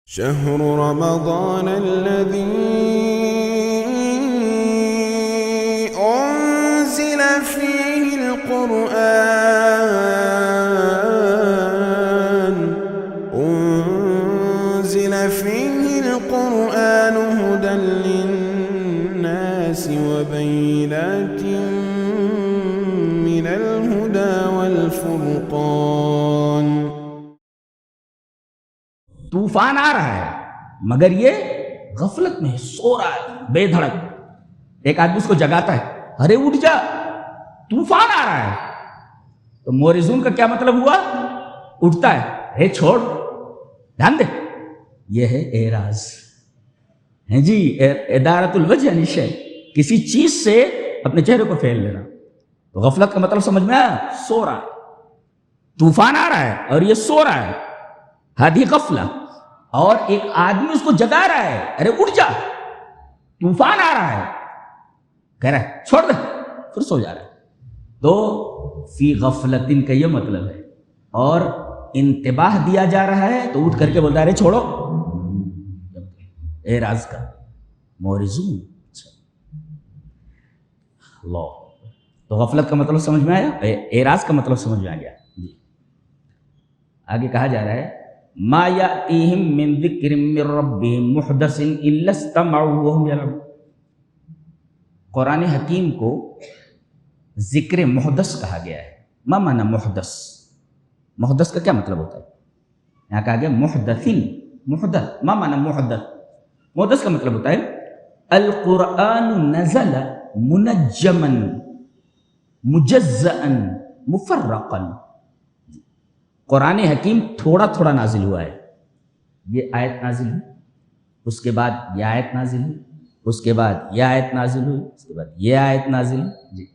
شهر رمضان الذي أنزل فيه القرآن هدى للناس وبينات من الهدى والفرقان. طوفان آ رہا ہے مگر یہ غفلت میں سو رہا ہے بے دھڑک. ایک آدمی اس کو جگاتا ہے، ارے اٹھ جا طوفان آ رہا ہے. تو مورزون کا کیا مطلب ہوا؟ اٹھتا ہے، اے چھوڑ دھیان دے. یہ ہے اعراض ہے جی، ادارت الوجہ نشے، کسی چیز سے اپنے چہرے کو پھیر لینا. تو غفلت کا مطلب سمجھ میں آیا؟ سو رہا ہے، طوفان آ رہا ہے اور یہ سو رہا ہے، ہادی غفلہ. اور ایک آدمی اس کو جگا رہا ہے، ارے اٹھ جا طوفان آ رہا ہے، کہہ رہا ہے چھوڑ دے، پھر سو جا رہا ہے. تو فی غفلت کا یہ مطلب ہے. اور انتباہ دیا جا رہا ہے تو اٹھ کر کے بولتا ہے ارے چھوڑو، اعراض کا مورزون. اللہ. تو غفلت کا مطلب سمجھ میں آیا، اعراض کا مطلب سمجھ میں آ گیا جی. آگے کہا جا رہا ہے ما یاتیہم من ذکر من ربہم محدث الا استمعوا وهم یلعبون. قرآن حکیم کو ذکر محدث کہا گیا ہے. ما معنی محدث؟ محدث کا کیا مطلب ہوتا ہے؟ یہاں کہا گیا محدثین. محدث ما معنی محدث؟ محدث کا مطلب ہوتا ہے القرآن نزل منجما مجزأ مفرقا. قرآن حکیم تھوڑا تھوڑا نازل ہوا ہے. یہ آیت نازل ہوئی، اس کے بعد یہ آیت نازل ہوئی، اس کے بعد یہ آیت نازل ہوئی، اس کے بعد یہ آیت نازل ہوئی جی.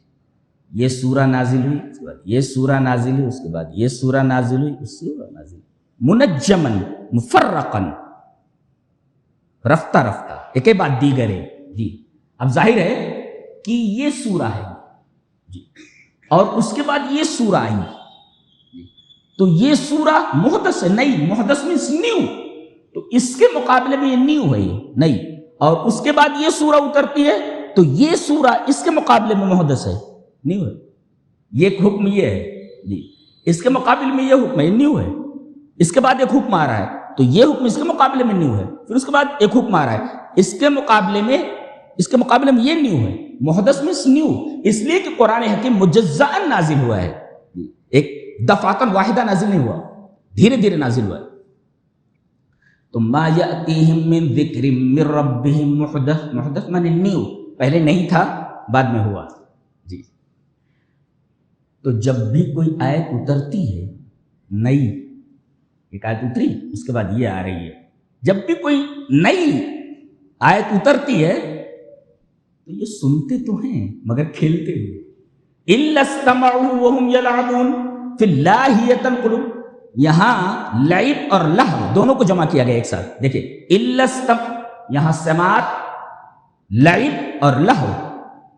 یہ سورہ نازل ہوئی، اس کے بعد یہ سورہ نازل ہوئی، اس کے بعد یہ سورہ نازل ہوئی، اس سورہ نازل ہوئی. منجما مفرقا، رفتہ رفتہ، ایک کے بعد دیگر ہے جی. اب ظاہر ہے کہ یہ سورہ ہے جی، اور اس کے بعد یہ سورہ آئی جی. تو یہ سورہ محدث ہے، نئی. محدث مینس نیو. تو اس کے مقابلے میں یہ نیو ہے، یہ نئی. اور اس کے بعد یہ سورہ اترتی ہے تو یہ سورہ اس کے مقابلے میں محدث ہے، نیو ہے. یہ ایک حکم یہ ہے جی، اس کے مقابلے میں یہ حکم ہے، نیو ہے. اس کے بعد ایک حکم آ رہا ہے تو یہ حکم اس کے مقابلے میں نیو ہے. پھر اس کے بعد ایک حکم آ رہا ہے اس کے مقابلے میں یہ نیو ہے. محدث مینس نیو، اس لیے کہ قرآن حکیم مجزأ نازل ہوا ہے، ایک دفعتاً واحدہ نازل نہیں ہوا، دھیرے دھیرے نازل ہوا ہے. تو ما یاتیہم من ذکر من ربہم محدث، محدث معنی نیو، پہلے نہیں تھا بعد میں ہوا جی. تو جب بھی کوئی آیت اترتی ہے نئی، ایک آیت اتری اس کے بعد یہ آ رہی ہے، جب بھی کوئی نئی آیت اترتی ہے تو یہ سنتے تو ہیں مگر کھیلتے ہوئے. الا استمعوا وهم يلعبون فی اللاہیۃ القلوب. یہاں لعب اور لہو دونوں کو جمع کیا گیا ایک ساتھ. دیکھیں الا یہاں سماعت، لعب اور لہو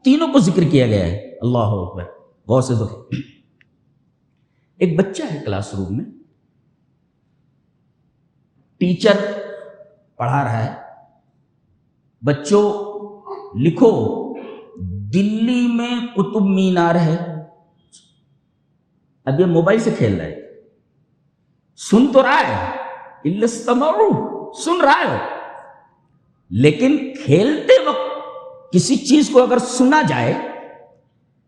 تینوں کو ذکر کیا گیا ہے. اللہ اکبر. غور سے دیکھیں، ایک بچہ ہے کلاس روم میں، ٹیچر پڑھا رہا ہے، بچوں لکھو دلی میں قطب مینار ہے. اب یہ موبائل سے کھیل رہا ہے، سن تو رہا ہے، الا استمعوا سن رہا ہے، لیکن کھیلتے وقت کسی چیز کو اگر سنا جائے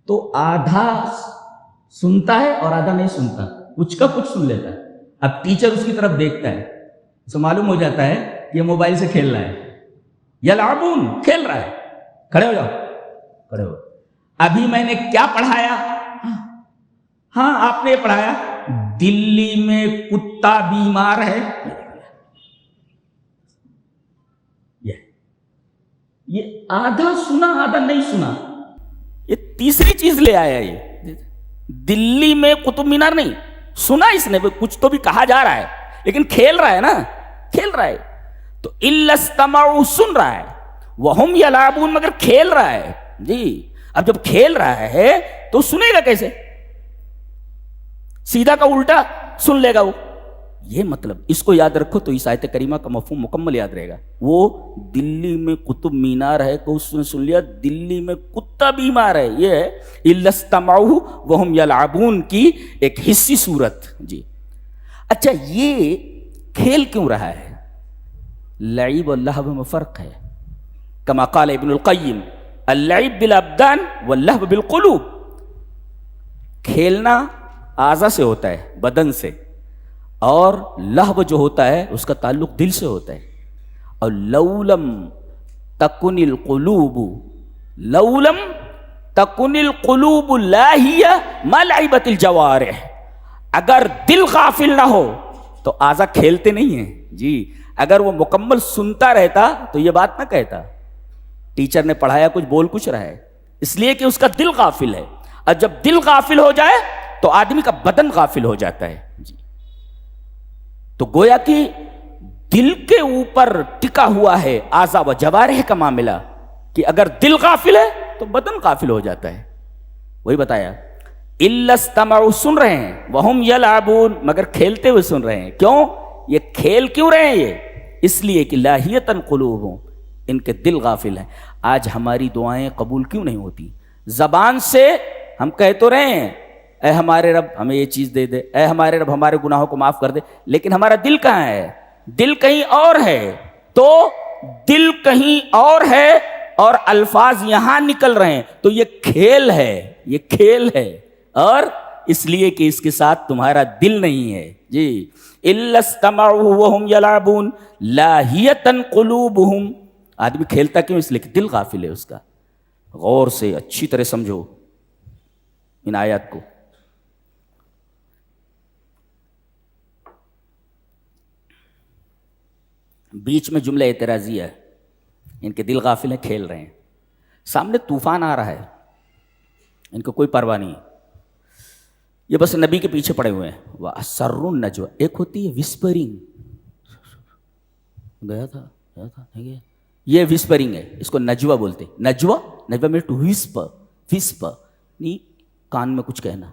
تو آدھا سنتا ہے اور آدھا نہیں سنتا، کچھ کا کچھ سن لیتا ہے. اب ٹیچر اس کی طرف دیکھتا ہے، اسے معلوم ہو جاتا ہے کہ یہ موبائل سے کھیل رہا ہے. یلعبون کھیل رہا ہے. کھڑے ہو جاؤ، کھڑے ہو. ابھی میں نے کیا پڑھایا؟ ہاں آپ نے پڑھایا دلی میں کتا بیمار ہے. یہ آدھا سنا آدھا نہیں سنا. یہ تیسری چیز لے آیا. یہ دلی میں قطب مینار نہیں سنا اس نے، کچھ تو بھی کہا جا رہا ہے لیکن کھیل رہا ہے نا، کھیل رہا ہے. تو الا استمعوا سن رہا ہے، وہم یلعبون مگر کھیل رہا ہے جی. اب جب کھیل رہا ہے تو سنے گا کیسے؟ سیدھا کا الٹا سن لے گا وہ. یہ مطلب اس کو یاد رکھو تو اس آیت کریمہ کا مفہوم مکمل یاد رہے گا. وہ دلی میں قطب مینار ہے کہ اس نے سن لیا دلی میں کتا بیمار ہے، یہ ہے الا استمعوا وهم يلعبون کی ایک حصی صورت. جی اچھا، یہ کھیل کیوں رہا ہے؟ لعب اور لہو میں فرق ہے. کما قال ابن القیم اللعب بالابدان واللہو بالقلوب. کھیلنا اعضاء سے ہوتا ہے، بدن سے، اور لہو جو ہوتا ہے اس کا تعلق دل سے ہوتا ہے. اور لولم تکن القلوب، لولم تکن القلوب لاہیہ ما لعبت الجوارح. اگر دل غافل نہ ہو تو اعضاء کھیلتے نہیں ہیں. جی اگر وہ مکمل سنتا رہتا تو یہ بات نہ کہتا. ٹیچر نے پڑھایا کچھ، بول کچھ رہا ہے، اس لیے کہ اس کا دل غافل ہے. اور جب دل غافل ہو جائے تو آدمی کا بدن غافل ہو جاتا ہے. جی تو گویا کہ دل کے اوپر ٹکا ہوا ہے اعضاء و جوارح کا معاملہ، کہ اگر دل غافل ہے تو بدن غافل ہو جاتا ہے. وہی بتایا الا استمعوا، سن رہے ہیں، وہم یلعبون، مگر کھیلتے ہوئے سن رہے ہیں. کیوں؟ یہ کھیل کیوں رہے ہیں؟ یہ اس لیے کہ لاہیتاً قلوبہم، ان کے دل غافل ہیں. آج ہماری دعائیں قبول کیوں نہیں ہوتی؟ زبان سے ہم کہہ تو رہے ہیں اے ہمارے رب ہمیں یہ چیز دے دے، اے ہمارے رب ہمارے گناہوں کو معاف کر دے، لیکن ہمارا دل کہاں ہے؟ دل کہیں اور ہے. تو دل کہیں اور ہے اور الفاظ یہاں نکل رہے ہیں، تو یہ کھیل ہے، یہ کھیل ہے. اور اس لیے کہ اس کے ساتھ تمہارا دل نہیں ہے. جی الا استمعوا وهم يلعبون لاہیۃ قلوبهم. آدمی کھیلتا کیوں؟ اس لیے کہ دل غافل ہے اس کا. غور سے اچھی طرح سمجھو ان آیات کو. بیچ میں جملہ اعتراضیہ ہے، ان کے دل غافل ہیں، کھیل رہے ہیں. سامنے طوفان آ رہا ہے، ان کو کوئی پرواہ نہیں، یہ بس نبی کے پیچھے پڑے ہوئے ہیں. وَأَسَرُّ النَّجْوَىٰ، ایک ہوتی ہے وسپرنگ، گیا تھا نہیں گیا، یہ وسپرنگ ہے، اس کو نجوہ بولتے. نجوہ میں ٹو وسپر، وسپر نہیں کان میں کچھ کہنا،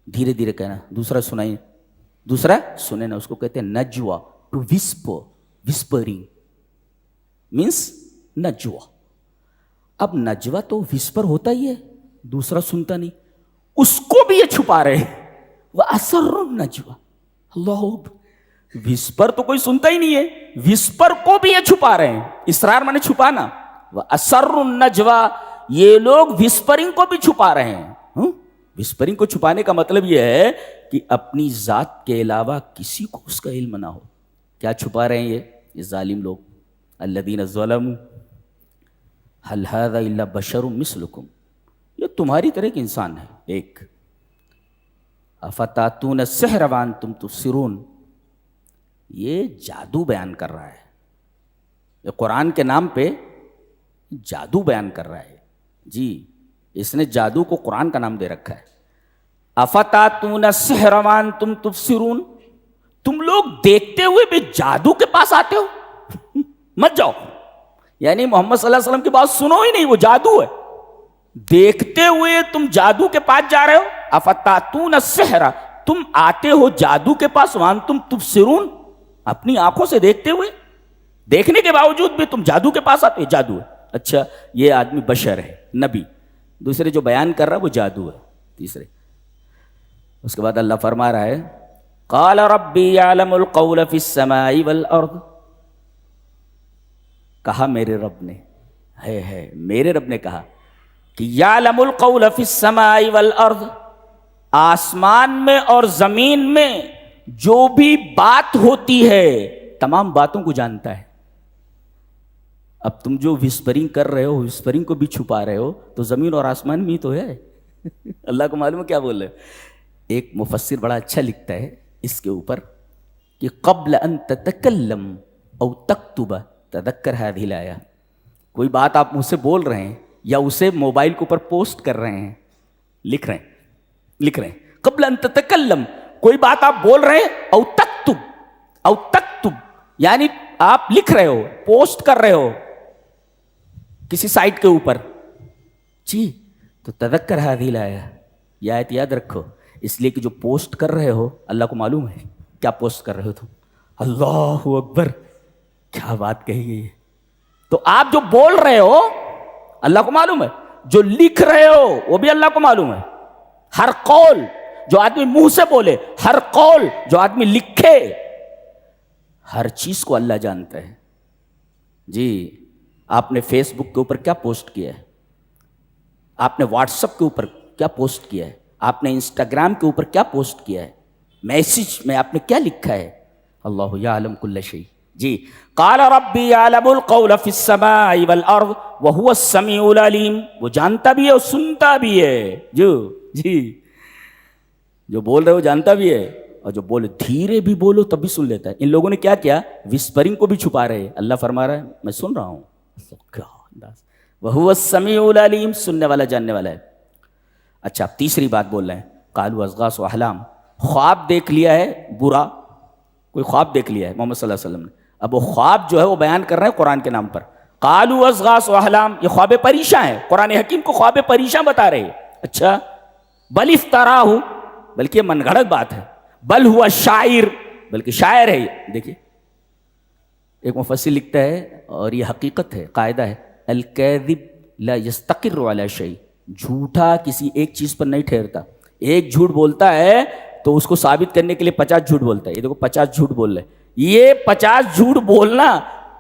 دھیرے دھیرے کہنا، دوسرا سنائیں، دوسرا سنے نا، اس کو کہتے ہیں نجوہ. ٹو وسپر، وسپرنگ مینس نجوہ. اب نجوہ تو وسپر ہوتا ہی ہے، دوسرا سنتا نہیں، اس کو بھی یہ چھپا رہے. وَأَسَرُّ النَّجْوَىٰ، اللہ وسپر تو کوئی سنتا ہی نہیں ہے، وسپر کو بھی یہ چھپا رہے ہیں. اسرار مانے چھپانا. وَأَسَرُّ النَّجْوَىٰ، یہ لوگ وسپرنگ کو بھی چھپا رہے ہیں. وسپرنگ کو چھپانے کا مطلب یہ ہے کہ اپنی ذات کے علاوہ کسی کو اس کا علم نہ ہو. کیا چھپا رہے ہیں یہ ظالم لوگ؟ الذین ظلموا هل هذا الا بشر مثلکم، یہ تمہاری طرح ایک انسان ہے. ایک افتاتون السحر وانتم تبصرون، یہ جادو بیان کر رہا ہے، یہ قرآن کے نام پہ جادو بیان کر رہا ہے. جی اس نے جادو کو قرآن کا نام دے رکھا ہے. افتاتون السحر وانتم تبصرون، تم لوگ دیکھتے ہوئے بھی جادو کے پاس آتے ہو، مت جاؤ. یعنی محمد صلی اللہ علیہ وسلم کی بات سنو ہی نہیں، وہ جادو ہے. دیکھتے ہوئے تم جادو کے پاس جا رہے ہو. افتاتون السحر، تم آتے ہو جادو کے پاس، وانتم تبصرون، اپنی آنکھوں سے دیکھتے ہوئے، دیکھنے کے باوجود بھی تم جادو کے پاس آتے ہو. جادو ہے. اچھا یہ آدمی بشر ہے، نبی. دوسرے جو بیان کر رہا ہے وہ جادو ہے. تیسرے اس کے بعد اللہ فرما رہا ہے قال ربی یعلم القول فی السماء والارض، کہا میرے رب نے، ہے میرے رب نے کہا کہ یعلم القول فی السماء والارض، آسمان میں اور زمین میں جو بھی بات ہوتی ہے تمام باتوں کو جانتا ہے. اب تم جو وسپرنگ کر رہے ہو، وسپرنگ کو بھی چھپا رہے ہو، تو زمین اور آسمان میں ہی تو ہے. اللہ کو معلوم ہے کیا بول رہے. ایک مفسر بڑا اچھا لکھتا ہے اس کے اوپر کہ قبل ان تتکلم او تکتب تذکر هذه الآیہ، کوئی بات آپ مجھ سے بول رہے ہیں یا اسے موبائل کے اوپر پوسٹ کر رہے ہیں، لکھ رہے ہیں قبل ان تتکلم، کوئی بات آپ بول رہے ہیں، او تکتب یعنی آپ لکھ رہے ہو، پوسٹ کر رہے ہو کسی سائٹ کے اوپر. جی تو تذکر هذه الآیہ، یہ آیت یاد رکھو، اس لیے کہ جو پوسٹ کر رہے ہو اللہ کو معلوم ہے کیا پوسٹ کر رہے ہو تم؟ اللہ اکبر، کیا بات کہی گئی ہے. تو آپ جو بول رہے ہو اللہ کو معلوم ہے، جو لکھ رہے ہو وہ بھی اللہ کو معلوم ہے. ہر قول جو آدمی منہ سے بولے، ہر قول جو آدمی لکھے، ہر چیز کو اللہ جانتا ہے. جی آپ نے فیس بک کے اوپر کیا پوسٹ کیا ہے، آپ نے واٹس ایپ کے اوپر کیا پوسٹ کیا ہے، آپ نے انسٹاگرام کے اوپر کیا پوسٹ کیا ہے، میسج میں آپ نے کیا لکھا ہے، اللہ یعلم کل شیء. جی قال ربی یعلم القول فی السماء والارض وهو السمیع العلیم، وہ جانتا بھی ہے اور سنتا بھی ہے. جی جو بول رہے ہو جانتا بھی ہے، اور جو بولے دھیرے بھی بولو تب بھی سن لیتا ہے. ان لوگوں نے کیا کیا، وسپرنگ کو بھی چھپا رہے ہیں. اللہ فرما رہا ہے میں سن رہا ہوں. کیا انداز، وَهُوَ السَّمِيعُ الْعَلِيمُ، سننے والا جاننے والا ہے. اچھا اب تیسری بات بول رہے ہیں، قالوا اضغاث احلام، خواب دیکھ لیا ہے برا، کوئی خواب دیکھ لیا ہے محمد صلی اللہ علیہ وسلم نے. اب وہ خواب جو ہے وہ بیان کر رہے ہیں قرآن کے نام پر. قالوا اضغاث احلام، یہ خواب پریشاں ہیں، قرآن حکیم کو خواب پریشاں بتا رہے ہیں. اچھا بل افتراہ، بلکہ یہ من گھڑت بات ہے. بل ہوا شاعر، بلکہ شاعر ہے. دیکھیے ایک مفسر لکھتا ہے اور یہ حقیقت ہے، قاعدہ ہے، الکاذب لا یستقر علی شیء، جھوٹا کسی ایک چیز پر نہیں ٹھہرتا. ایک جھوٹ بولتا ہے تو اس کو ثابت کرنے کے لیے 50 جھوٹ بولتا ہے. یہ دیکھو 50 جھوٹ بول رہے، یہ 50 جھوٹ بولنا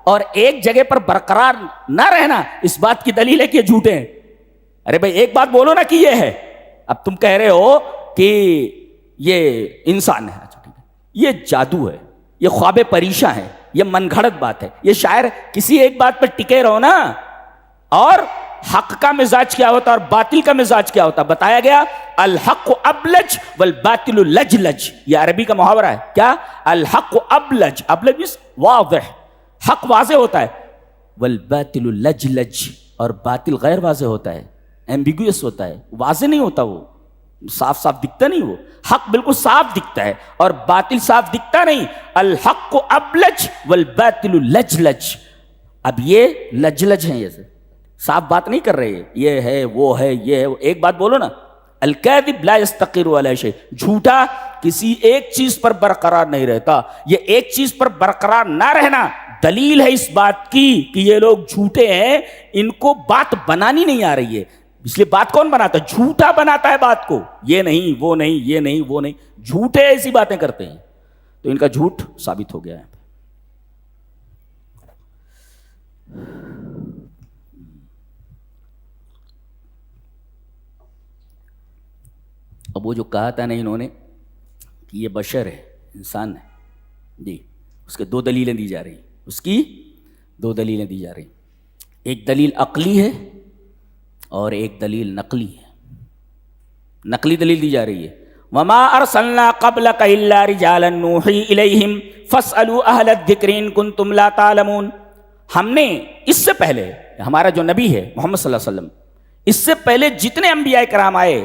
اور ایک جگہ پر برقرار نہ رہنا اس بات کی دلیل ہے کہ یہ جھوٹے ہیں. ارے بھائی ایک بات بولو نا کہ یہ ہے. اب تم کہہ رہے ہو کہ یہ انسان ہے، اچھا ٹھیک ہے، یہ جادو ہے، یہ خواب پریشاں ہے، یہ من گھڑت بات ہے، یہ شاعر. کسی ایک بات پر ٹکے رہو نا. اور حق کا مزاج کیا ہوتا ہے اور باطل کا مزاج کیا ہوتا ہے بتایا گیا. الحق ابلج والباطل لجلج، یہ عربی کا محاورہ ہے. کیا؟ الحق ابلج، ابلج means واضح، حق واضح ہوتا ہے. والباطل لجلج، اور باطل غیر واضح ہوتا ہے، ایمبیگوس ہوتا ہے، واضح نہیں ہوتا، وہ صاف صاف دکھتا نہیں. وہ حق بالکل صاف دکھتا ہے اور باطل صاف دکھتا نہیں. الحق ابلج والباطل لجلج. اب یہ لجلج ہیں، یہ صاف بات نہیں کر رہے، یہ ہے وہ ہے یہ ہے. ایک بات بولو نا، الکاذب لا یستقر علی شیء، جھوٹا کسی ایک چیز پر برقرار نہیں رہتا. یہ ایک چیز پر برقرار نہ رہنا دلیل ہے اس بات کی کہ یہ لوگ جھوٹے ہیں، ان کو بات بنانی نہیں آ رہی ہے. اس لیے بات کون بناتا ہے؟ جھوٹا بناتا ہے بات کو. یہ نہیں وہ نہیں، یہ نہیں وہ نہیں، جھوٹے ایسی باتیں کرتے ہیں. تو ان کا جھوٹ ثابت ہو گیا ہے. اب وہ جو کہا تھا نا انہوں نے کہ یہ بشر ہے، انسان ہے، جی اس کے 2 دلیلیں دی جا رہی ہیں. اس کی 2 دلیلیں دی جا رہی ہیں. ایک دلیل عقلی ہے اور ایک دلیل نقلی ہے. نقلی دلیل دی جا رہی ہے، وما ارسلنا قبلک الا رجالا نوحی الیہم فاسألوا اہل الذکر ان کنتم لا تعلمون. ہم نے اس سے پہلے، ہمارا جو نبی ہے محمد صلی اللہ علیہ وسلم، اس سے پہلے جتنے انبیاء کرام آئے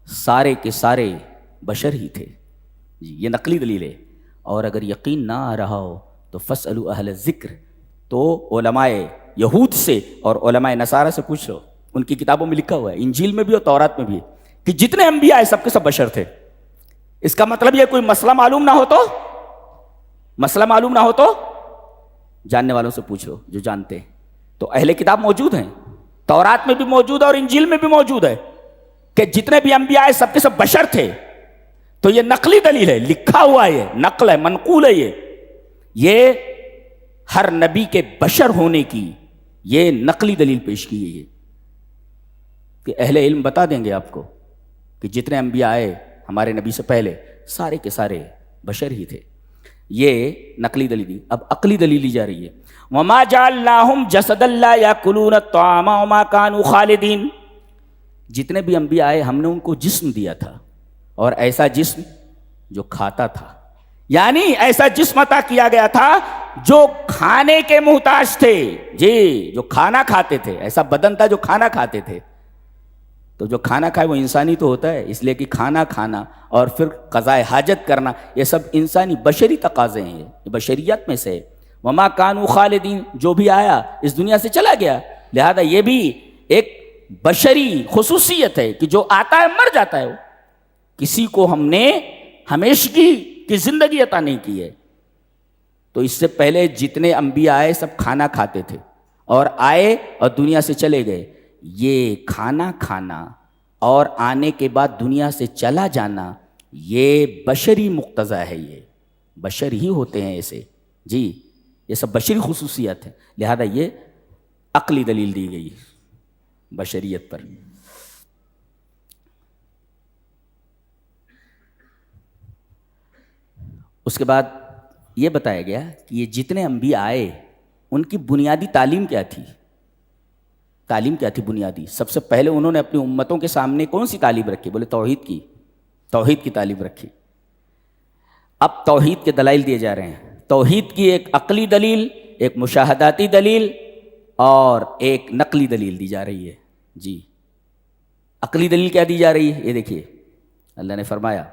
سارے کے سارے بشر ہی تھے. جی یہ نقلی دلیل ہے. اور اگر یقین نہ آ رہا ہو تو فاسألوا اہل الذکر، تو علماء یہود سے اور علماء نصارہ سے پوچھ لو. ان کی کتابوں میں لکھا ہوا ہے، انجیل میں بھی اور تورات میں بھی، کہ جتنے انبیاء آئے سب کے سب بشر تھے. اس کا مطلب یہ کوئی مسئلہ معلوم نہ ہو تو، مسئلہ معلوم نہ ہو تو جاننے والوں سے پوچھو جو جانتے ہیں. تو اہل کتاب موجود ہیں، تورات میں بھی موجود ہے اور انجیل میں بھی موجود ہے کہ جتنے بھی انبیاء آئے سب کے سب بشر تھے. تو یہ نقلی دلیل ہے، لکھا ہوا ہے، یہ نقل ہے، منقول ہے. یہ ہر نبی کے بشر ہونے کی یہ نقلی دلیل پیش کی گئی ہے کہ اہل علم بتا دیں گے آپ کو کہ جتنے انبیاء آئے ہمارے نبی سے پہلے سارے کے سارے بشر ہی تھے. یہ نقلی دلیل دی. اب عقلی دلیل لی جا رہی ہے، وما جعلناہم جسدا لا یاکلون الطعام وما کانوا خالدین. جتنے بھی انبیاء آئے ہم نے ان کو جسم دیا تھا، اور ایسا جسم جو کھاتا تھا، یعنی ایسا جسم عطا کیا گیا تھا جو کھانے کے محتاج تھے. جی جو کھانا کھاتے تھے، ایسا بدن تھا جو کھانا کھاتے تھے. تو جو کھانا کھائے وہ انسانی تو ہوتا ہے، اس لیے کہ کھانا کھانا اور پھر قضائے حاجت کرنا یہ سب انسانی بشری تقاضے ہیں، یہ بشریت میں سے. وما کانوا خالدین، جو بھی آیا اس دنیا سے چلا گیا. لہذا یہ بھی ایک بشری خصوصیت ہے کہ جو آتا ہے مر جاتا ہے. وہ کسی کو ہم نے ہمیشگی کی زندگی عطا نہیں کی ہے. تو اس سے پہلے جتنے انبیاء آئے سب کھانا کھاتے تھے اور آئے اور دنیا سے چلے گئے. یہ کھانا کھانا اور آنے کے بعد دنیا سے چلا جانا یہ بشری مقتضی ہے، یہ بشر ہی ہوتے ہیں ایسے. جی یہ سب بشری خصوصیت ہے، لہذا یہ عقلی دلیل دی گئی بشریت پر. اس کے بعد یہ بتایا گیا کہ یہ جتنے انبیاء آئے ان کی بنیادی تعلیم کیا تھی. تعلیم کیا تھی بنیادی؟ سب سے پہلے انہوں نے اپنی امتوں کے سامنے کون سی تعلیم رکھی؟ بولے توحید کی تعلیم رکھی. اب توحید کے دلائل دیے جا رہے ہیں. توحید کی ایک عقلی دلیل، ایک مشاہداتی دلیل اور ایک نقلی دلیل دی جا رہی ہے. جی عقلی دلیل کیا دی جا رہی ہے؟ یہ دیکھیے اللہ نے فرمایا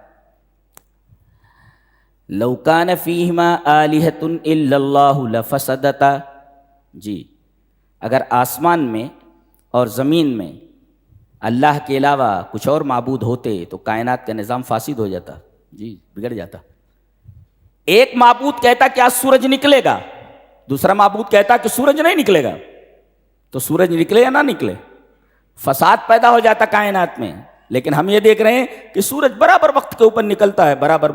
لو کان فیہما آلہۃ الا اللہ لفسدتا. جی اگر آسمان میں اور زمین میں اللہ کے علاوہ کچھ اور معبود ہوتے تو کائنات کا نظام فاسد ہو جاتا. جی بگڑ جاتا. ایک معبود کہتا کہ آج سورج نکلے گا، دوسرا معبود کہتا کہ سورج نہیں نکلے گا، تو سورج نکلے یا نہ نکلے، فساد پیدا ہو جاتا کائنات میں. لیکن ہم یہ دیکھ رہے ہیں کہ سورج برابر وقت کے اوپر نکلتا ہے، برابر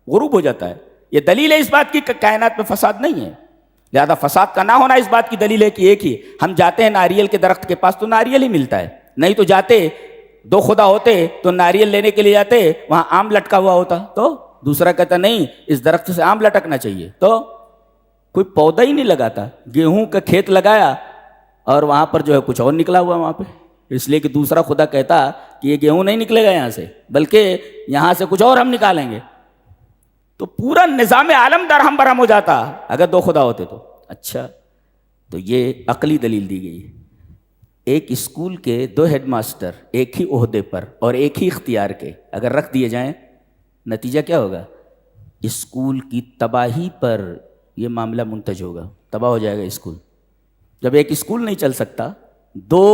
غروب ہو جاتا ہے. یہ دلیل ہے اس بات کی کہ کائنات میں فساد نہیں ہے. لہذا فساد کا نہ ہونا اس بات کی دلیل ہے کہ ایک ہی. ہم جاتے ہیں ناریل کے درخت کے پاس تو ناریل ہی ملتا ہے، نہیں تو جاتے دو خدا ہوتے تو ناریل لینے کے لیے جاتے وہاں آم لٹکا ہوا ہوتا، تو دوسرا کہتا نہیں اس درخت سے آم لٹکنا چاہیے، تو کوئی پودا ہی نہیں لگاتا. گیہوں کا کھیت لگایا اور وہاں پر جو ہے کچھ اور نکلا ہوا وہاں پہ، اس لیے کہ دوسرا خدا کہتا کہ یہ گیہوں نہیں نکلے گا یہاں سے، بلکہ یہاں سے کچھ اور ہم نکالیں گے. تو پورا نظام عالم درہم برہم ہو جاتا اگر دو خدا ہوتے تو. اچھا تو یہ عقلی دلیل دی گئی. ایک اسکول کے دو ہیڈ ماسٹر ایک ہی عہدے پر اور ایک ہی اختیار کے اگر رکھ دیے جائیں، نتیجہ کیا ہوگا؟ اسکول کی تباہی پر یہ معاملہ منتج ہوگا، تباہ ہو جائے گا اسکول. جب ایک اسکول نہیں چل سکتا، دو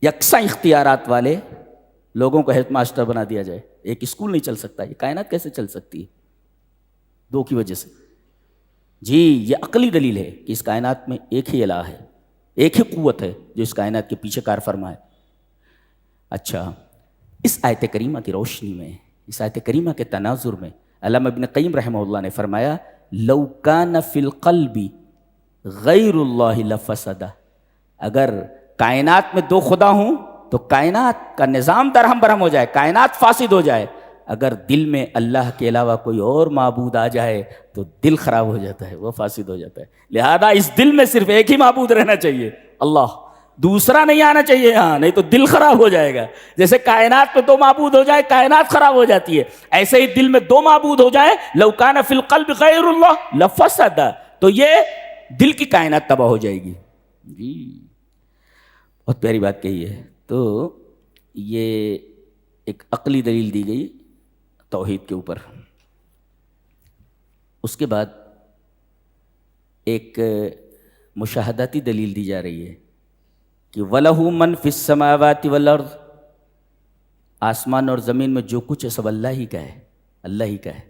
یکساں اختیارات والے لوگوں کو ہیڈ ماسٹر بنا دیا جائے، ایک اسکول نہیں چل سکتا. یہ کائنات کیسے چل سکتی ہے؟ دو کی وجہ سے. جی یہ عقلی دلیل ہے کہ اس کائنات میں ایک ہی الہ ہے، ایک ہی قوت ہے جو اس کائنات کے پیچھے کار فرما ہے. اچھا اس آیت کریمہ کی روشنی میں، اس آیت کریمہ کے تناظر میں علامہ ابن قیم رحمہ اللہ نے فرمایا لو کان فی القلب غیر اللہ لفسد. اگر کائنات میں دو خدا ہوں تو کائنات کا نظام درہم برہم ہو جائے، کائنات فاسد ہو جائے. اگر دل میں اللہ کے علاوہ کوئی اور معبود آ جائے تو دل خراب ہو جاتا ہے، وہ فاسد ہو جاتا ہے. لہذا اس دل میں صرف ایک ہی معبود رہنا چاہیے، اللہ، دوسرا نہیں آنا چاہیے یہاں، نہیں تو دل خراب ہو جائے گا. جیسے کائنات میں دو معبود ہو جائے کائنات خراب ہو جاتی ہے، ایسے ہی دل میں دو معبود ہو جائے لو کان فی القلب غیر اللہ لفسد، تو یہ دل کی کائنات تباہ ہو جائے گی. جی بہت پیاری بات کہی ہے. تو یہ ایک عقلی دلیل دی گئی توحید کے اوپر. اس کے بعد ایک مشاہداتی دلیل دی جا رہی ہے کہ وَلَهُ مَنْ فِي السَّمَاوَاتِ وَالْأَرْضِ. آسمان اور زمین میں جو کچھ ہے سب اللہ ہی کا ہے، اللہ ہی کا ہے.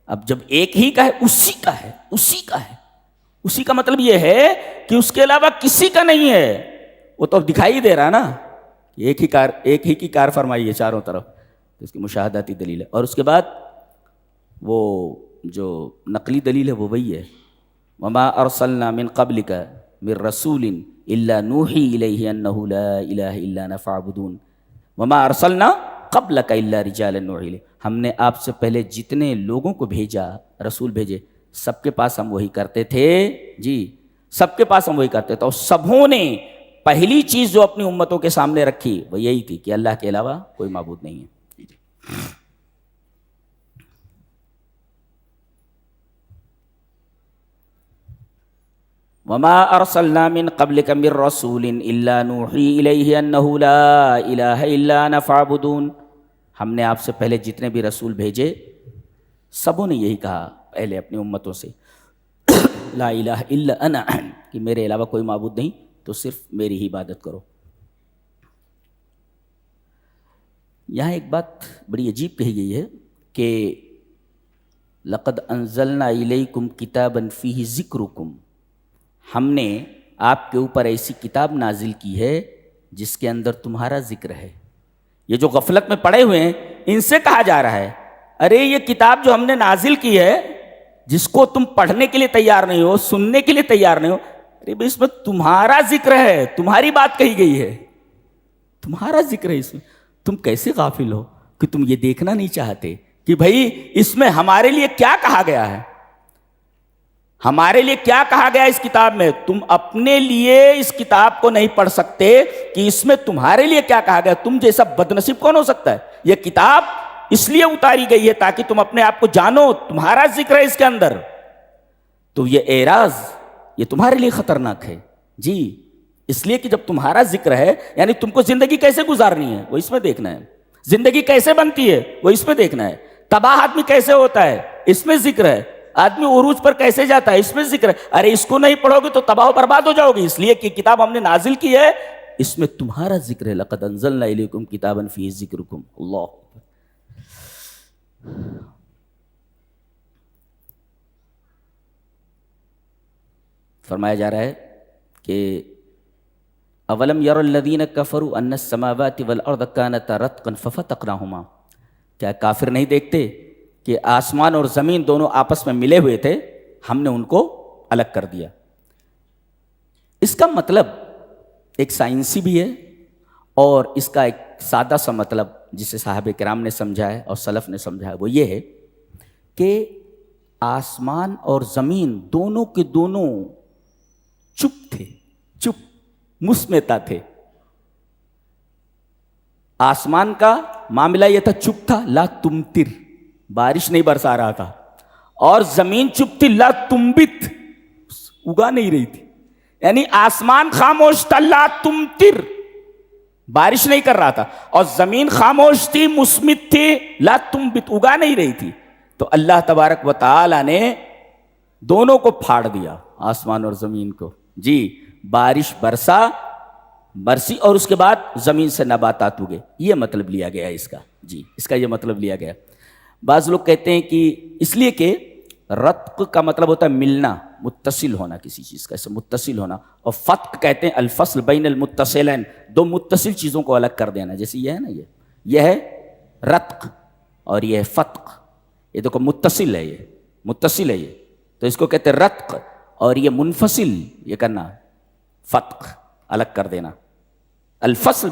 اب جب ایک ہی کا ہے، اسی کا ہے، اسی کا ہے. اسی کا مطلب یہ ہے کہ اس کے علاوہ کسی کا نہیں ہے. وہ تو اب دکھائی دے رہا نا، ایک ہی کی کار فرمائی ہے چاروں طرف، تو اس کی مشاہداتی دلیل ہے. اور اس کے بعد وہ جو نقلی دلیل ہے وہ وہی ہے وَمَا أَرْسَلْنَا مِن قَبْلِكَ مِن رَسُولٍ إِلَّا نُوحِي إِلَيْهِ أَنَّهُ لَا إِلَهَ إِلَّا أَنَا فَاعْبُدُونِ وَمَا أَرْسَلْنَا قَبْلَكَ إِلَّا رِجَالًا نُوحِي إِلَيْهِمْ. ہم نے آپ سے پہلے جتنے لوگوں کو بھیجا، رسول بھیجے، سب کے پاس ہم وہی کرتے تھے. جی سب کے پاس ہم وہی کرتے تھے، اور سبوں نے پہلی چیز جو اپنی امتوں کے سامنے رکھی وہ یہی تھی کہ اللہ کے علاوہ کوئی معبود نہیں ہے. وَمَا أَرْسَلْنَا مِن قَبْلِكَ مِن رَّسُولٍ إِلَّا نُوحِي إِلَيْهِ أَنَّهُ لَا إِلَٰهَ إِلَّا أَنَا فَاعْبُدُونِ. ہم نے آپ سے پہلے جتنے بھی رسول بھیجے سبوں نے یہی کہا پہلے اپنی امتوں سے لا الہ الا انا، کہ میرے علاوہ کوئی معبود نہیں تو صرف میری ہی عبادت کرو. یہاں ایک بات بڑی عجیب کہی گئی ہے کہ لقد انزلنا الیکم کتابا فیہ ذکرکم، ہم نے آپ کے اوپر ایسی کتاب نازل کی ہے جس کے اندر تمہارا ذکر ہے. یہ جو غفلت میں پڑے ہوئے ہیں ان سے کہا جا رہا ہے ارے یہ کتاب جو ہم نے نازل کی ہے جس کو تم پڑھنے کے لیے تیار نہیں ہو، سننے کے لیے تیار نہیں ہو، ارے بھائی اس میں تمہارا ذکر ہے، تمہاری بات کہی گئی ہے، تمہارا ذکر ہے اس میں. تم کیسے غافل ہو کہ تم یہ دیکھنا نہیں چاہتے کہ بھائی اس میں ہمارے لیے کیا کہا گیا ہے، ہمارے لیے کیا کہا گیا اس کتاب میں. تم اپنے لیے اس کتاب کو نہیں پڑھ سکتے کہ اس میں تمہارے لیے کیا کہا گیا. تم جیسا بدنصیب کون ہو سکتا ہے. یہ کتاب اس لیے اتاری گئی ہے تاکہ تم اپنے آپ کو جانو، تمہارا ذکر ہے اس کے اندر. تو یہ اعراض یہ تمہارے لیے خطرناک ہے جی، اس لیے کہ جب تمہارا ذکر ہے یعنی تم کو زندگی کیسے گزارنی ہے وہ اس میں دیکھنا ہے، زندگی کیسے بنتی ہے وہ اس میں دیکھنا ہے، تباہ آدمی کیسے ہوتا ہے اس میں ذکر ہے، آدمی عروج پر کیسے جاتا ہے اس میں ذکر ہے. ارے اس کو نہیں پڑھو گے تو تباہ و برباد ہو جاؤ گے، اس لیے کہ کتاب ہم نے نازل کی ہے اس میں تمہارا ذکر ہے. لقد انزلنا الیکم کتابا فیہ ذکرکم. اللہ فرمایا جا رہا ہے کہ اولم یر الذین کفروا ان السماوات والارض کانتا رتقا ففتقناہما، کیا کافر نہیں دیکھتے کہ آسمان اور زمین دونوں آپس میں ملے ہوئے تھے، ہم نے ان کو الگ کر دیا. اس کا مطلب ایک سائنسی بھی ہے اور اس کا ایک سادہ سا مطلب جسے صحابہ کرام نے سمجھا ہے اور سلف نے سمجھا ہے وہ یہ ہے کہ آسمان اور زمین دونوں کے دونوں چپ تھے، چپ مسمتا تھے. آسمان کا معاملہ یہ تھا چپ تھا، لا تمطر، بارش نہیں برسا رہا تھا، اور زمین چپ تھی، لا تنبت، اگا نہیں رہی تھی. یعنی آسمان خاموش تھا، لا تمطر، بارش نہیں کر رہا تھا، اور زمین خاموش تھی، مسمت تھی، لا تنبت، اگا نہیں رہی تھی. تو اللہ تبارک و تعالی نے دونوں کو پھاڑ دیا، آسمان اور زمین کو جی. بارش برسی اور اس کے بعد زمین سے نباتات اگے. یہ مطلب لیا گیا ہے اس کا جی، اس کا یہ مطلب لیا گیا. بعض لوگ کہتے ہیں کہ اس لیے کہ رتق کا مطلب ہوتا ہے ملنا، متصل ہونا کسی چیز کا، ایسے متصل ہونا. اور فتق کہتے ہیں الفصل بین المتصلین، دو متصل چیزوں کو الگ کر دینا. جیسے یہ ہے نا، یہ ہے رتق اور یہ ہے فتق. یہ دیکھو متصل ہے، یہ متصل ہے، یہ تو اس کو کہتے ہیں رتق. اور یہ منفصل، یہ کرنا فتق، الگ کر دینا. الفصل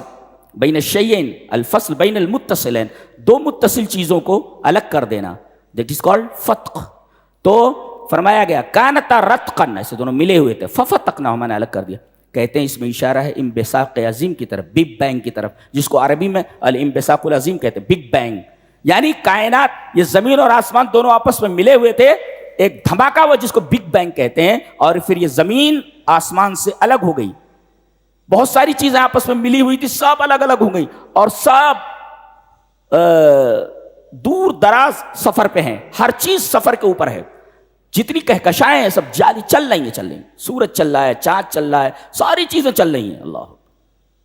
بین الشیئین، الفصل بین المتصلین، دو متصل چیزوں کو الگ کر دینا، دیٹ از کالڈ فتق. تو فرمایا گیا کانتا رتقن، ایسے دونوں ملے ہوئے تھے، ففتقناہما، نے الگ کر دیا. کہتے ہیں اس میں اشارہ ہے انبساط عظیم کی طرف، بگ بینگ کی طرف، جس کو عربی میں الانبساط العظیم کہتے ہیں، بگ بینگ. یعنی کائنات، یہ زمین اور آسمان دونوں آپس میں ملے ہوئے تھے، ایک دھماکہ ہوا جس کو بگ بینگ کہتے ہیں، اور پھر یہ زمین آسمان سے الگ ہو گئی. بہت ساری چیزیں آپس میں ملی ہوئی تھی، سب الگ الگ ہو گئی، اور سب دور دراز سفر پہ ہیں. ہر چیز سفر کے اوپر ہے، جتنی کہکشائیں ہیں سب جاری چل رہی ہیں. سورج چل رہا ہے، چاند چل رہا ہے، ساری چیزیں چل رہی ہیں. اللہ،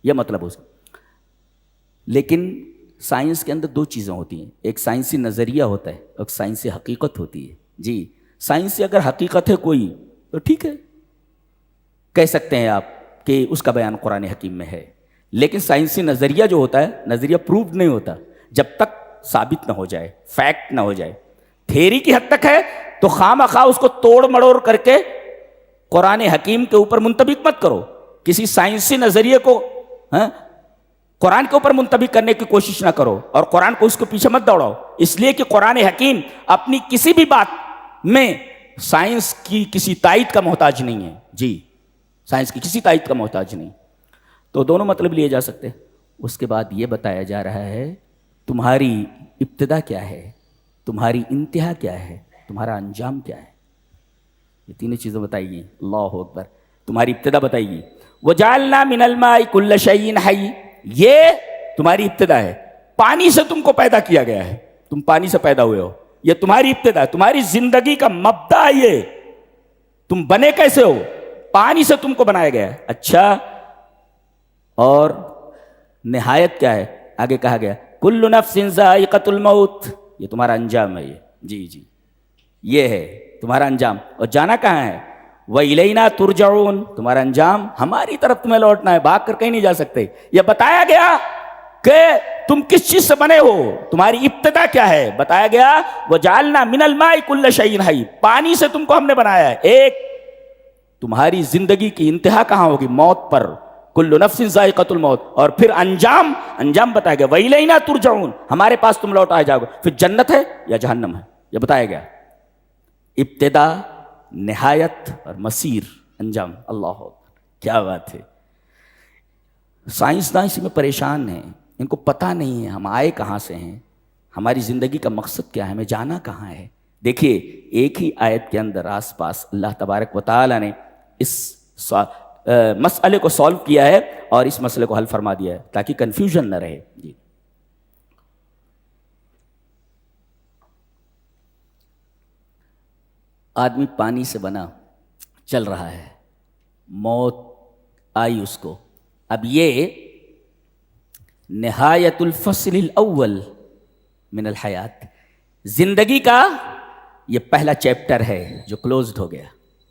یہ مطلب ہو سکتا. لیکن سائنس کے اندر دو چیزیں ہوتی ہیں، ایک سائنسی نظریہ ہوتا ہے، ایک سائنسی حقیقت ہوتی ہے جی. سائنسی اگر حقیقت ہے کوئی تو ٹھیک ہے، کہہ سکتے ہیں آپ کہ اس کا بیان قرآن حکیم میں ہے. لیکن سائنسی نظریہ جو ہوتا ہے، نظریہ پروف نہیں ہوتا جب تک ثابت نہ ہو جائے، فیکٹ نہ ہو جائے. تھیری کی حد تک ہے تو خواہ اس کو توڑ مڑوڑ کر کے قرآن حکیم کے اوپر منطبق مت کرو. کسی سائنسی نظریے کو قرآن کے اوپر منطبق کرنے کی کوشش نہ کرو، اور قرآن کو اس کے پیچھے مت دوڑاؤ. اس لیے کہ قرآن حکیم اپنی کسی بھی بات میں سائنس کی کسی تائید کا محتاج نہیں ہے جی، سائنس کی کسی تائید کا محتاج نہیں. تو دونوں مطلب لیے جا سکتے. اس کے بعد یہ بتایا جا رہا ہے تمہاری ابتدا کیا ہے، تمہاری انتہا کیا ہے، تمہارا انجام کیا ہے. یہ تینوں چیزیں بتائی گئی. اللہ اکبر. تمہاری ابتدا بتائی گئی. وَجَعَلْنَا مِنَ الْمَاءِ كُلَّ شَيْءٍ حَيٍّ، یہ تمہاری ابتدا ہے. پانی سے تم کو پیدا کیا گیا ہے، تم پانی سے پیدا ہوئے ہو، یہ تمہاری ابتدا ہے. تمہاری زندگی کا مبدا ہے یہ. تم بنے کیسے ہو؟ پانی سے تم کو بنایا گیا ہے. اچھا، اور نہایت کیا ہے؟ آگے کہا گیا کل نفس ذائقۃ الموت، یہ تمہارا انجام ہے، یہ جی جی یہ ہے تمہارا انجام، اور جانا کہاں ہے؟ وَإِلَيْنَا تُرْجَعُونَ، تمہارا انجام ہماری طرف تمہیں لوٹنا ہے، بھاگ کر کہیں نہیں جا سکتے۔ یہ بتایا گیا کہ تم کس چیز سے بنے ہو، تمہاری ابتدا کیا ہے، بتایا گیا وَجَعَلْنَا مِنَ الْمَاءِ كُلَّ شَيْءٍ حَيٍّ، پانی سے تم کو ہم نے بنایا ہے۔ ایک تمہاری زندگی کی انتہا کہاں ہوگی؟ موت پر، کل نفس ذائقۃ الموت، اور پھر انجام بتایا گیا وَإِلَيْنَا تُرْجَعُونَ، ہمارے پاس تم لوٹائے جاؤ گے۔ پھر جنت ہے یا جہنم ہے، یہ بتایا گیا، ابتدا، نہایت اور مسیر، انجام۔ اللہ کیا بات ہے! سائنسداں اسی میں پریشان ہیں، ان کو پتہ نہیں ہے ہم آئے کہاں سے ہیں، ہماری زندگی کا مقصد کیا ہے، ہمیں جانا کہاں ہے۔ دیکھیے ایک ہی آیت کے اندر آس پاس اللہ تبارک و تعالیٰ نے اس مسئلے کو سولو کیا ہے اور اس مسئلے کو حل فرما دیا ہے تاکہ کنفیوژن نہ رہے۔ جی آدمی پانی سے بنا، چل رہا ہے، موت آئی اس کو، اب یہ نہایت الفصل الاول من الحیات، زندگی کا یہ پہلا چیپٹر ہے جو کلوزڈ ہو گیا،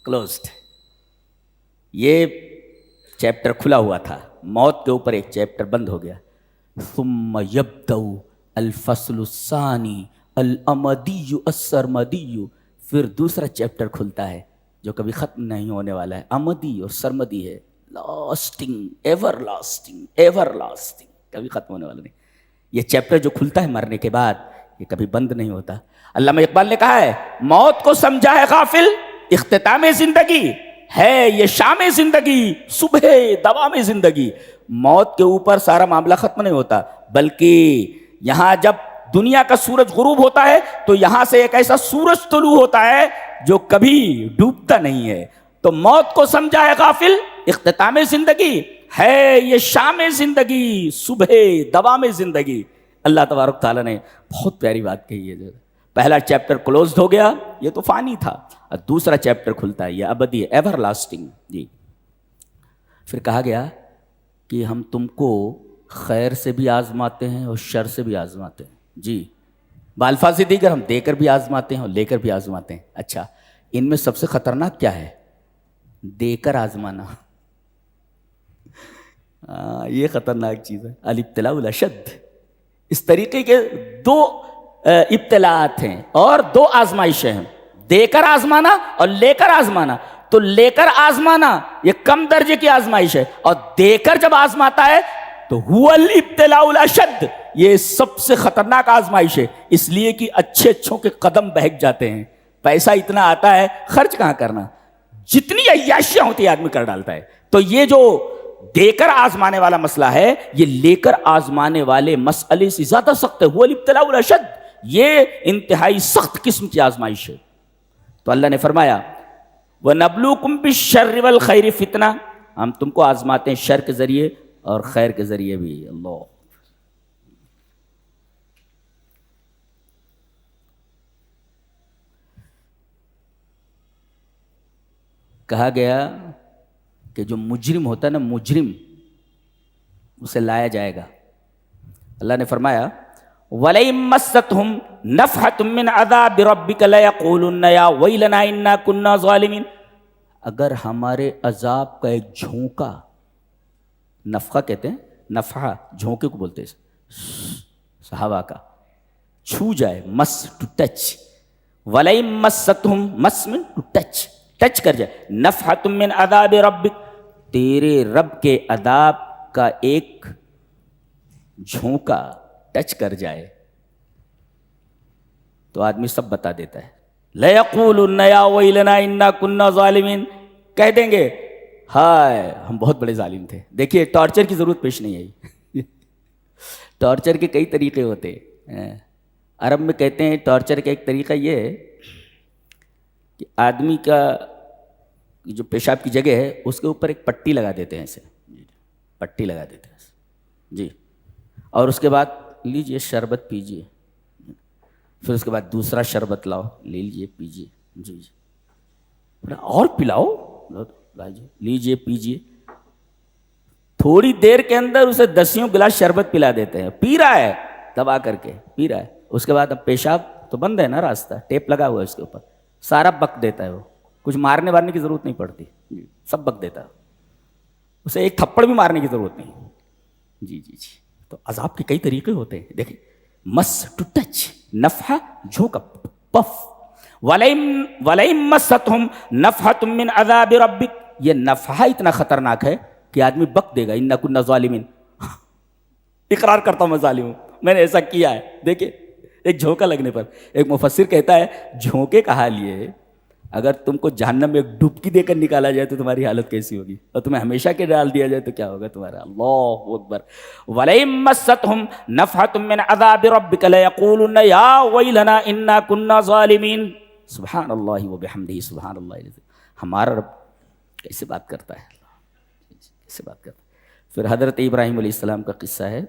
کلوزڈ۔ یہ چیپٹر کھلا ہوا تھا، موت کے اوپر ایک چیپٹر بند ہو گیا۔ ثم یبدأ الفصل الثانی الامدی السرمدی، پھر دوسرا چیپٹر کھلتا ہے جو کبھی ختم نہیں ہونے والا ہے، امدی اور سرمدی ہے، lasting, ever lasting, ever lasting, کبھی ختم ہونے والا نہیں۔ یہ چیپٹر جو کھلتا ہے مرنے کے بعد، یہ کبھی بند نہیں ہوتا۔ علامہ اقبال نے کہا ہے موت کو سمجھا ہے غافل، اختتام زندگی ہے یہ شام زندگی، صبح دوام زندگی۔ موت کے اوپر سارا معاملہ ختم نہیں ہوتا، بلکہ یہاں جب دنیا کا سورج غروب ہوتا ہے تو یہاں سے ایک ایسا سورج طلوع ہوتا ہے جو کبھی ڈوبتا نہیں ہے۔ تو موت کو سمجھا ہے غافل، اختتام زندگی ہے یہ شام زندگی، صبح دوام زندگی۔ اللہ تبارک تعالیٰ نے بہت پیاری بات کہی ہے۔ پہلا چیپٹر کلوزڈ ہو گیا، یہ تو فانی تھا، اور دوسرا چیپٹر کھلتا ہے، یہ ابدی، ایور لاسٹنگ۔ جی پھر کہا گیا کہ ہم تم کو خیر سے بھی آزماتے ہیں اور شر سے بھی آزماتے ہیں۔ جی بالفاظ دیگر ہم دے کر بھی آزماتے ہیں اور لے کر بھی آزماتے ہیں۔ اچھا، ان میں سب سے خطرناک کیا ہے؟ دے کر آزمانا، یہ خطرناک چیز ہے۔ الابتلاء الاشد، اس طریقے کے دو ابتلاءات ہیں اور دو آزمائشیں ہیں، دے کر آزمانا اور لے کر آزمانا۔ تو لے کر آزمانا یہ کم درجے کی آزمائش ہے، اور دے کر جب آزماتا ہے تو هو الابتلاء الاشد، یہ سب سے خطرناک آزمائش ہے، اس لیے کہ اچھوں کے قدم بہک جاتے ہیں۔ پیسہ اتنا آتا ہے، خرچ کہاں کرنا، جتنی عیاشیاں ہوتی ہے آدمی کر ڈالتا ہے۔ تو یہ جو دے کر آزمانے والا مسئلہ ہے، یہ لے کر آزمانے والے مسئلے سے زیادہ سخت ہے، هو الابتلاء الاشد، یہ انتہائی سخت قسم کی آزمائش ہے۔ تو اللہ نے فرمایا وَنَبْلُوكُمْ بِالشَّرِّ وَالْخَيْرِ فِتْنَةً، ہم تم کو آزماتے ہیں شر کے ذریعے اور خیر کے ذریعے بھی۔ اللہ کہا گیا کہ جو مجرم ہوتا ہے نا، مجرم، اسے لایا جائے گا۔ اللہ نے فرمایا وَلَئِن مَسَّتْهُمْ نَفْحَةٌ مِّنْ عَذَابِ رَبِّكَ لَيَقُولُنَّ يَا وَيْلَنَا إِنَّا كُنَّا ظَالِمِينَ، اگر ہمارے عذاب کا ایک جھونکا، نفخہ کہتے ہیں، نفحہ جھونکے کو بولتے ہیں، ہوا کا چھو جائے، مس ٹو ٹچ، وَلَئِن مَسَّتْهُمْ مس من ٹو ٹچ، ٹچ کر جائے، نفحۃ من عذاب ربک، تیرے رب کے عذاب کا ایک جھونکا ٹچ کر جائے تو آدمی سب بتا دیتا ہے۔ لَيَقُولُنَّ يَا وَيْلَنَا إِنَّا كُنَّا ظَالِمِينَ، کہہ دیں گے ہائے ہم بہت بڑے ظالم تھے۔ دیکھیے ٹارچر کی ضرورت پیش نہیں آئی۔ ٹارچر کے کئی طریقے ہوتے ہیں، عرب میں کہتے ہیں ٹارچر کا ایک طریقہ یہ ہے کہ آدمی کا جو پیشاب کی جگہ ہے اس کے اوپر ایک پٹی لگا دیتے ہیں، ایسے پٹی لگا دیتے ہیں جی، اور اس کے بعد لیجئے شربت پیجئے، پھر اس کے بعد دوسرا شربت لاؤ، لے لیجئے پیجئے، جی جی، اور پلاؤ، لیجئے پیجئے، تھوڑی دیر کے اندر اسے 10 گلاس شربت پلا دیتے ہیں، پی رہا ہے دبا کر کے پی رہا ہے، اس کے بعد اب پیشاب تو بند ہے نا راستہ, ٹیپ لگا ہوا ہے اس کے اوپر, سارا بک دیتا ہے وہ, کچھ مارنے وارنے کی ضرورت نہیں پڑتی, سب بک دیتا ہے, اسے ایک تھپڑ بھی مارنے کی ضرورت نہیں. جی جی جی. تو عذاب کے کئی طریقے ہوتے ہیں. دیکھیں, مس ٹو ٹچ, نفحہ جھونکا, پف, وَلَئِن مَسَّتْهُمْ نَفْحَةٌ مِّنْ عَذَابِ رَبِّكَ, یہ نفحہ اتنا خطرناک ہے کہ آدمی بک دے گا, اِنَّا كُنَّا ظَالِمِينَ, اقرار کرتا ہوں میں ظالم ہوں, میں نے ایسا کیا ہے. دیکھیں ایک جھونکا لگنے پر, ایک مفسر کہتا ہے جھونکے کا حال یہ ہے, اگر تم کو جہنم میں ایک ڈبکی دے کر نکالا جائے تو تمہاری حالت کیسی ہوگی, اور تمہیں ہمیشہ کے ڈال دیا جائے تو کیا ہوگا تمہارا. اللہ اکبر. وَلَئِن مَسَّتْهُمْ نَفْحَةٌ مِّنْ عَذَابِ رَبِّكَ لَيَقُولُنَّ يَا وَيْلَنَا إِنَّا كُنَّا ظَالِمِينَ. سبحان اللہ وبحمدہ, سبحان اللہ. ہمارا رب کیسے بات کرتا ہے, کیسے بات کرتا ہے. پھر حضرت ابراہیم علیہ السلام کا قصہ ہے.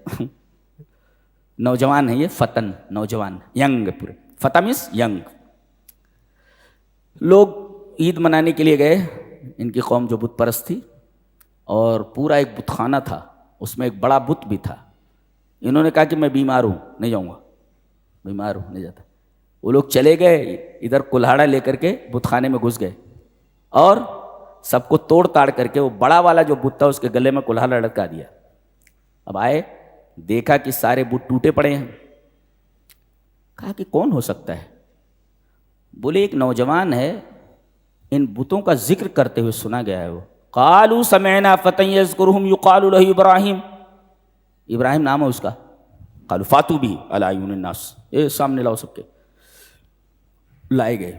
نوجوان ہے یہ, فتن, نوجوان, ینگ, پورے فتح مینس ینگ. لوگ عید منانے کے لیے گئے, ان کی قوم جو بت پرست تھی, اور پورا ایک بت خانہ تھا, اس میں ایک بڑا بت بھی تھا. انہوں نے کہا کہ میں بیمار ہوں, نہیں جاؤں گا, بیمار ہوں, نہیں جاتا. وہ لوگ چلے گئے, ادھر کلہاڑا لے کر کے بت خانے میں گھس گئے, اور سب کو توڑ تاڑ کر کے وہ بڑا والا جو بت تھا اس کے گلے میں کلہاڑا لٹکا دیا. اب آئے, دیکھا کہ سارے بت ٹوٹے پڑے ہیں. کہا کہ کون ہو سکتا ہے؟ بولے ایک نوجوان ہے, ان بتوں کا ذکر کرتے ہوئے سنا گیا ہے. وہ قالوا سمعنا فتى يذكرهم يقال له ابراہیم, ابراہیم نام ہے اس کا. قالوا فاتوا به على اعين الناس, سامنے لاؤ سب کے. لائے گئے.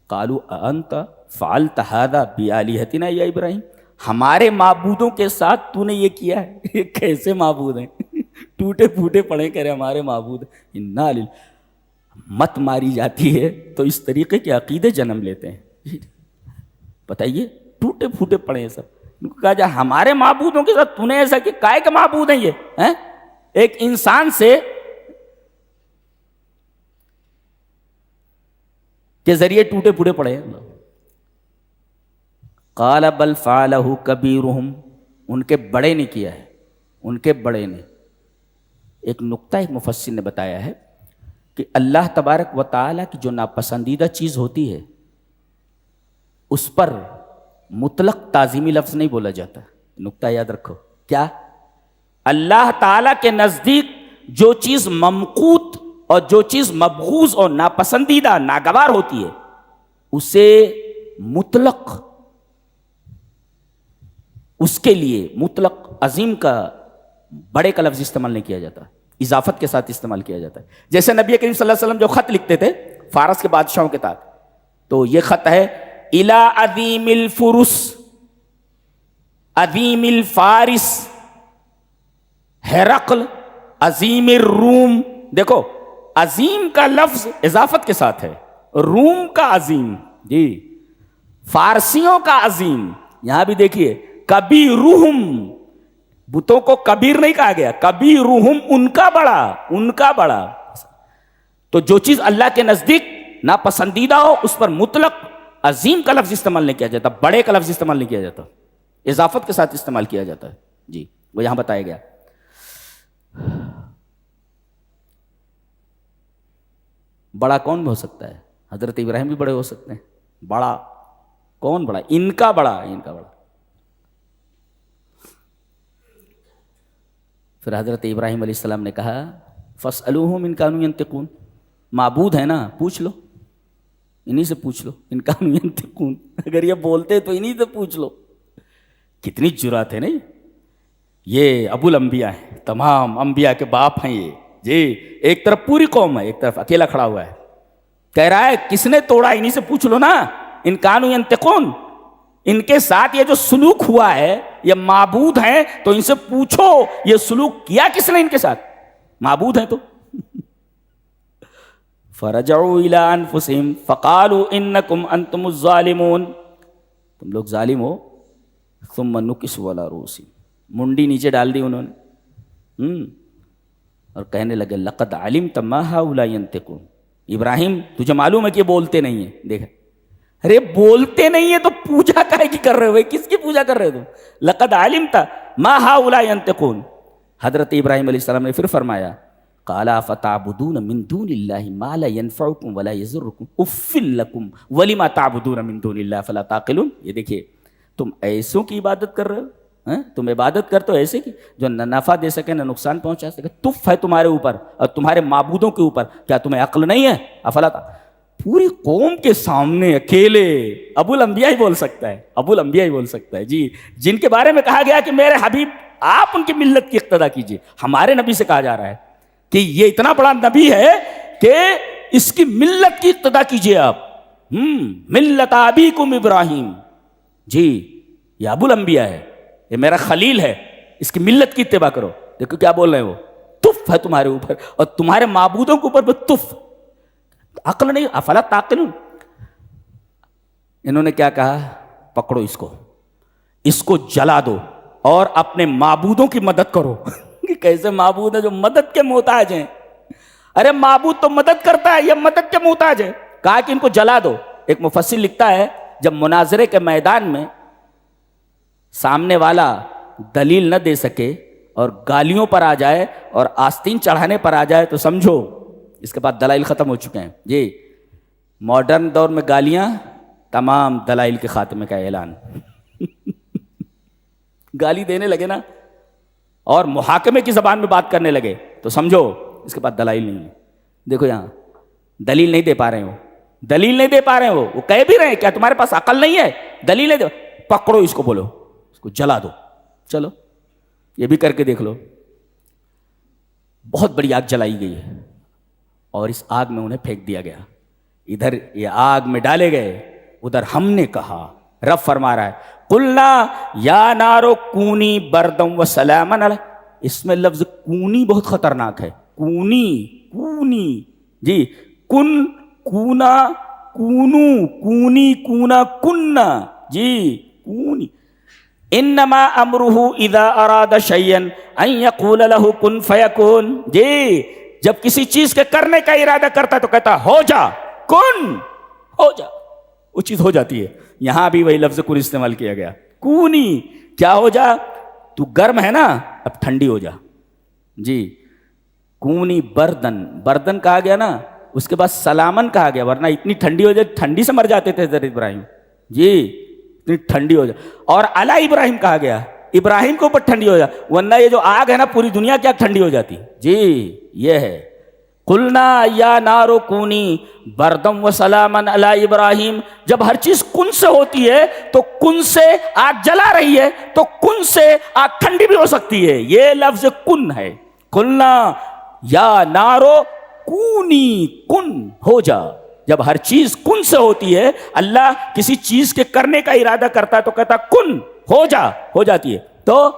قالوا انت فعلت هذا بآلهتنا یا ابراہیم, ہمارے معبودوں کے ساتھ تو نے یہ کیا ہے؟ یہ کیسے معبود ہیں, ٹوٹے پھوٹے پڑے, کہہ رہے ہمارے معبود. انا مت ماری جاتی ہے تو اس طریقے کے عقیدے جنم لیتے ہیں. بتائیے, ٹوٹے پھوٹے پڑے ہیں سب. ان کو کہا جا ہمارے معبودوں کے ساتھ تو نے ایسا کہ کائے کے معبود ہیں یہ, ایک انسان سے کے ذریعے ٹوٹے پھوٹے پڑے ہیں. قال بل فعلہ کبیرہم, ان کے بڑے نے کیا ہے, ان کے بڑے نے. ایک نقطہ ایک مفسر نے بتایا ہے کہ اللہ تبارک و تعالیٰ کی جو ناپسندیدہ چیز ہوتی ہے اس پر مطلق تعظیمی لفظ نہیں بولا جاتا. نقطہ یاد رکھو. کیا؟ اللہ تعالیٰ کے نزدیک جو چیز ممقوت اور جو چیز مبغوض اور ناپسندیدہ, ناگوار ہوتی ہے, اسے مطلق, اس کے لیے مطلق عظیم کا, بڑے کا لفظ استعمال نہیں کیا جاتا, اضافت کے ساتھ استعمال کیا جاتا ہے. جیسے نبی کریم صلی اللہ علیہ وسلم جو خط لکھتے تھے فارس کے بادشاہوں کے تحت, تو یہ خط ہے الی عظیم الفرس عظیم الفارس ہرقل عظیم الروم. دیکھو عظیم کا لفظ اضافت کے ساتھ ہے, روم کا عظیم, جی فارسیوں کا عظیم. یہاں بھی دیکھیے کبیرہم, بتوں کو کبیر نہیں کہا گیا, کبیرہم ان کا بڑا, ان کا بڑا. تو جو چیز اللہ کے نزدیک ناپسندیدہ ہو اس پر مطلق عظیم کا لفظ استعمال نہیں کیا جاتا, بڑے کا لفظ استعمال نہیں کیا جاتا, اضافت کے ساتھ استعمال کیا جاتا ہے. جی وہ یہاں بتایا گیا. بڑا کون ہو سکتا ہے؟ حضرت ابراہیم بھی بڑے ہو سکتے ہیں. بڑا کون بڑا؟ ان کا بڑا, ان کا بڑا. پھر حضرت ابراہیم علیہ السلام نے کہا فاسألوہم ان کانوا ینطقون, معبود ہے نا, پوچھ لو, انہی سے پوچھ لو. ان کانوا ینطقون, اگر یہ بولتے تو انہی سے پوچھ لو. کتنی جرات ہے نہیں. یہ ابو الانبیاء ہیں, تمام انبیاء کے باپ ہیں یہ. جی ایک طرف پوری قوم ہے, ایک طرف اکیلا کھڑا ہوا ہے, کہہ رہا ہے کس نے توڑا, انہی سے پوچھ لو نا. ان کانوا ینطقون, ان کے ساتھ یہ جو سلوک ہوا ہے, یہ معبود ہیں تو ان سے پوچھو یہ سلوک کیا کس نے ان کے ساتھ, معبود ہیں تو. فرجعوا الى انفسهم فقالوا انکم انتم الظالمون, تم لوگ ظالم ہو. ثم نکسوا علی رؤوسہم, منڈی نیچے ڈال دی انہوں نے, اور کہنے لگے لقد علمت ما هؤلاء ينطقون. ابراہیم تجھے معلوم ہے کہ بولتے نہیں ہیں. دیکھا, ارے بولتے نہیں ہیں تو پوجا کائے کی کر رہے ہو, کس کی پوجا کر رہے ہو تم؟ لقد علمت ما هؤلاء ينطقون. حضرت ابراہیم علیہ السلام نے پھر فرمایا قال فتعبدون من دون اللہ ما لا ينفعکم ولا یضرکم اف لکم ولما تعبدون من دون اللہ فلا تعقلون. یہ دیکھیے تم ایسوں کی عبادت کر رہے ہو، تم عبادت کرتے ہو ایسے کی جو نہ نفع دے سکے نہ نقصان پہنچا سکے. تف ہے تمہارے اوپر اور تمہارے معبودوں کے اوپر، کیا تمہیں عقل نہیں ہے؟ افلا پوری قوم کے سامنے اکیلے ابو الانبیاء ہی بول سکتا ہے، ابو الانبیاء ہی بول سکتا ہے جی، جن کے بارے میں کہا گیا کہ میرے حبیب آپ ان کی ملت کی اقتدا کیجیے. ہمارے نبی سے کہا جا رہا ہے کہ یہ اتنا بڑا نبی ہے کہ اس کی ملت کی اقتدا کیجیے آپ. ملت ابیکم ابراہیم، جی یہ ابو الانبیاء ہے، یہ میرا خلیل ہے، اس کی ملت کی اتباع کرو. دیکھو کیا بول رہے ہیں وہ، تف ہے تمہارے اوپر اور تمہارے معبودوں کے اوپر بھی تف. عقل نہیں، افلا تعقلون. انہوں نے کیا کہا، پکڑو اس کو جلا دو اور اپنے معبودوں کی مدد کرو. کیسے معبود ہیں جو مدد کے محتاج ہیں؟ ارے معبود تو مدد کرتا ہے، یہ مدد کے محتاج ہے. کہا کہ ان کو جلا دو. ایک مفسر لکھتا ہے جب مناظرے کے میدان میں سامنے والا دلیل نہ دے سکے اور گالیوں پر آ جائے اور آستین چڑھانے پر آ جائے تو سمجھو اس کے بعد دلائل ختم ہو چکے ہیں. جی ماڈرن دور میں گالیاں تمام دلائل کے خاتمے کا اعلان. گالی دینے لگے نا اور محاکمے کی زبان میں بات کرنے لگے تو سمجھو اس کے بعد دلائل نہیں ہے. دیکھو یہاں دلیل نہیں دے پا رہے ہو، دلیل نہیں دے پا رہے ہو. وہ کہہ بھی رہے ہیں کیا تمہارے پاس عقل نہیں ہے؟ دلیل نہیں دے، پکڑو اس کو، بولو اس کو جلا دو. چلو یہ بھی کر کے دیکھ لو. بہت بڑی آگ جلائی گئی ہے اور اس آگ میں انہیں پھینک دیا گیا. ادھر یہ آگ میں ڈالے گئے، ادھر ہم نے کہا. رب فرما رہا ہے قلنا یا نارو کونی بردم و سلاما علی. اس میں لفظ کونی بہت خطرناک ہے. کونی جی، کن کونا کونو، کونی کونا کننا، جی کونی. انما امرہ اذا اراد شیئا ان یقول له کن فیکون. جی جب کسی چیز کے کرنے کا ارادہ کرتا ہے تو کہتا ہو جا، کن ہو جا، وہ چیز ہو جاتی ہے. یہاں بھی وہی لفظ کن استعمال کیا گیا. کونی کیا ہو جا، تو گرم ہے نا اب ٹھنڈی ہو جا. جی کونی بردن، بردن کہا گیا نا، اس کے بعد سلامن کہا گیا، ورنہ اتنی ٹھنڈی ہو جائے ٹھنڈی سے مر جاتے تھے حضرت ابراہیم. جی اتنی ٹھنڈی ہو جائے. اور علی ابراہیم کہا گیا، ابراہیم کے اوپر ٹھنڈی ہو جائے، ورنہ یہ جو آگ ہے نا پوری دنیا کی آگ ٹھنڈی ہو جاتی. جی یہ ہے قلنا یا نارو کونی بردم و سلامن علی ابراہیم. جب ہر چیز کن سے ہوتی ہے تو کن سے آگ جلا رہی ہے تو کن سے آگ ٹھنڈی بھی ہو سکتی ہے. یہ لفظ کن ہے. قلنا یا نارو کونی، کن ہو جا. جب ہر چیز کن سے ہوتی ہے، اللہ کسی چیز کے کرنے کا ارادہ کرتا ہے تو کہتا کن ہو جا، ہو جاتی ہے. تو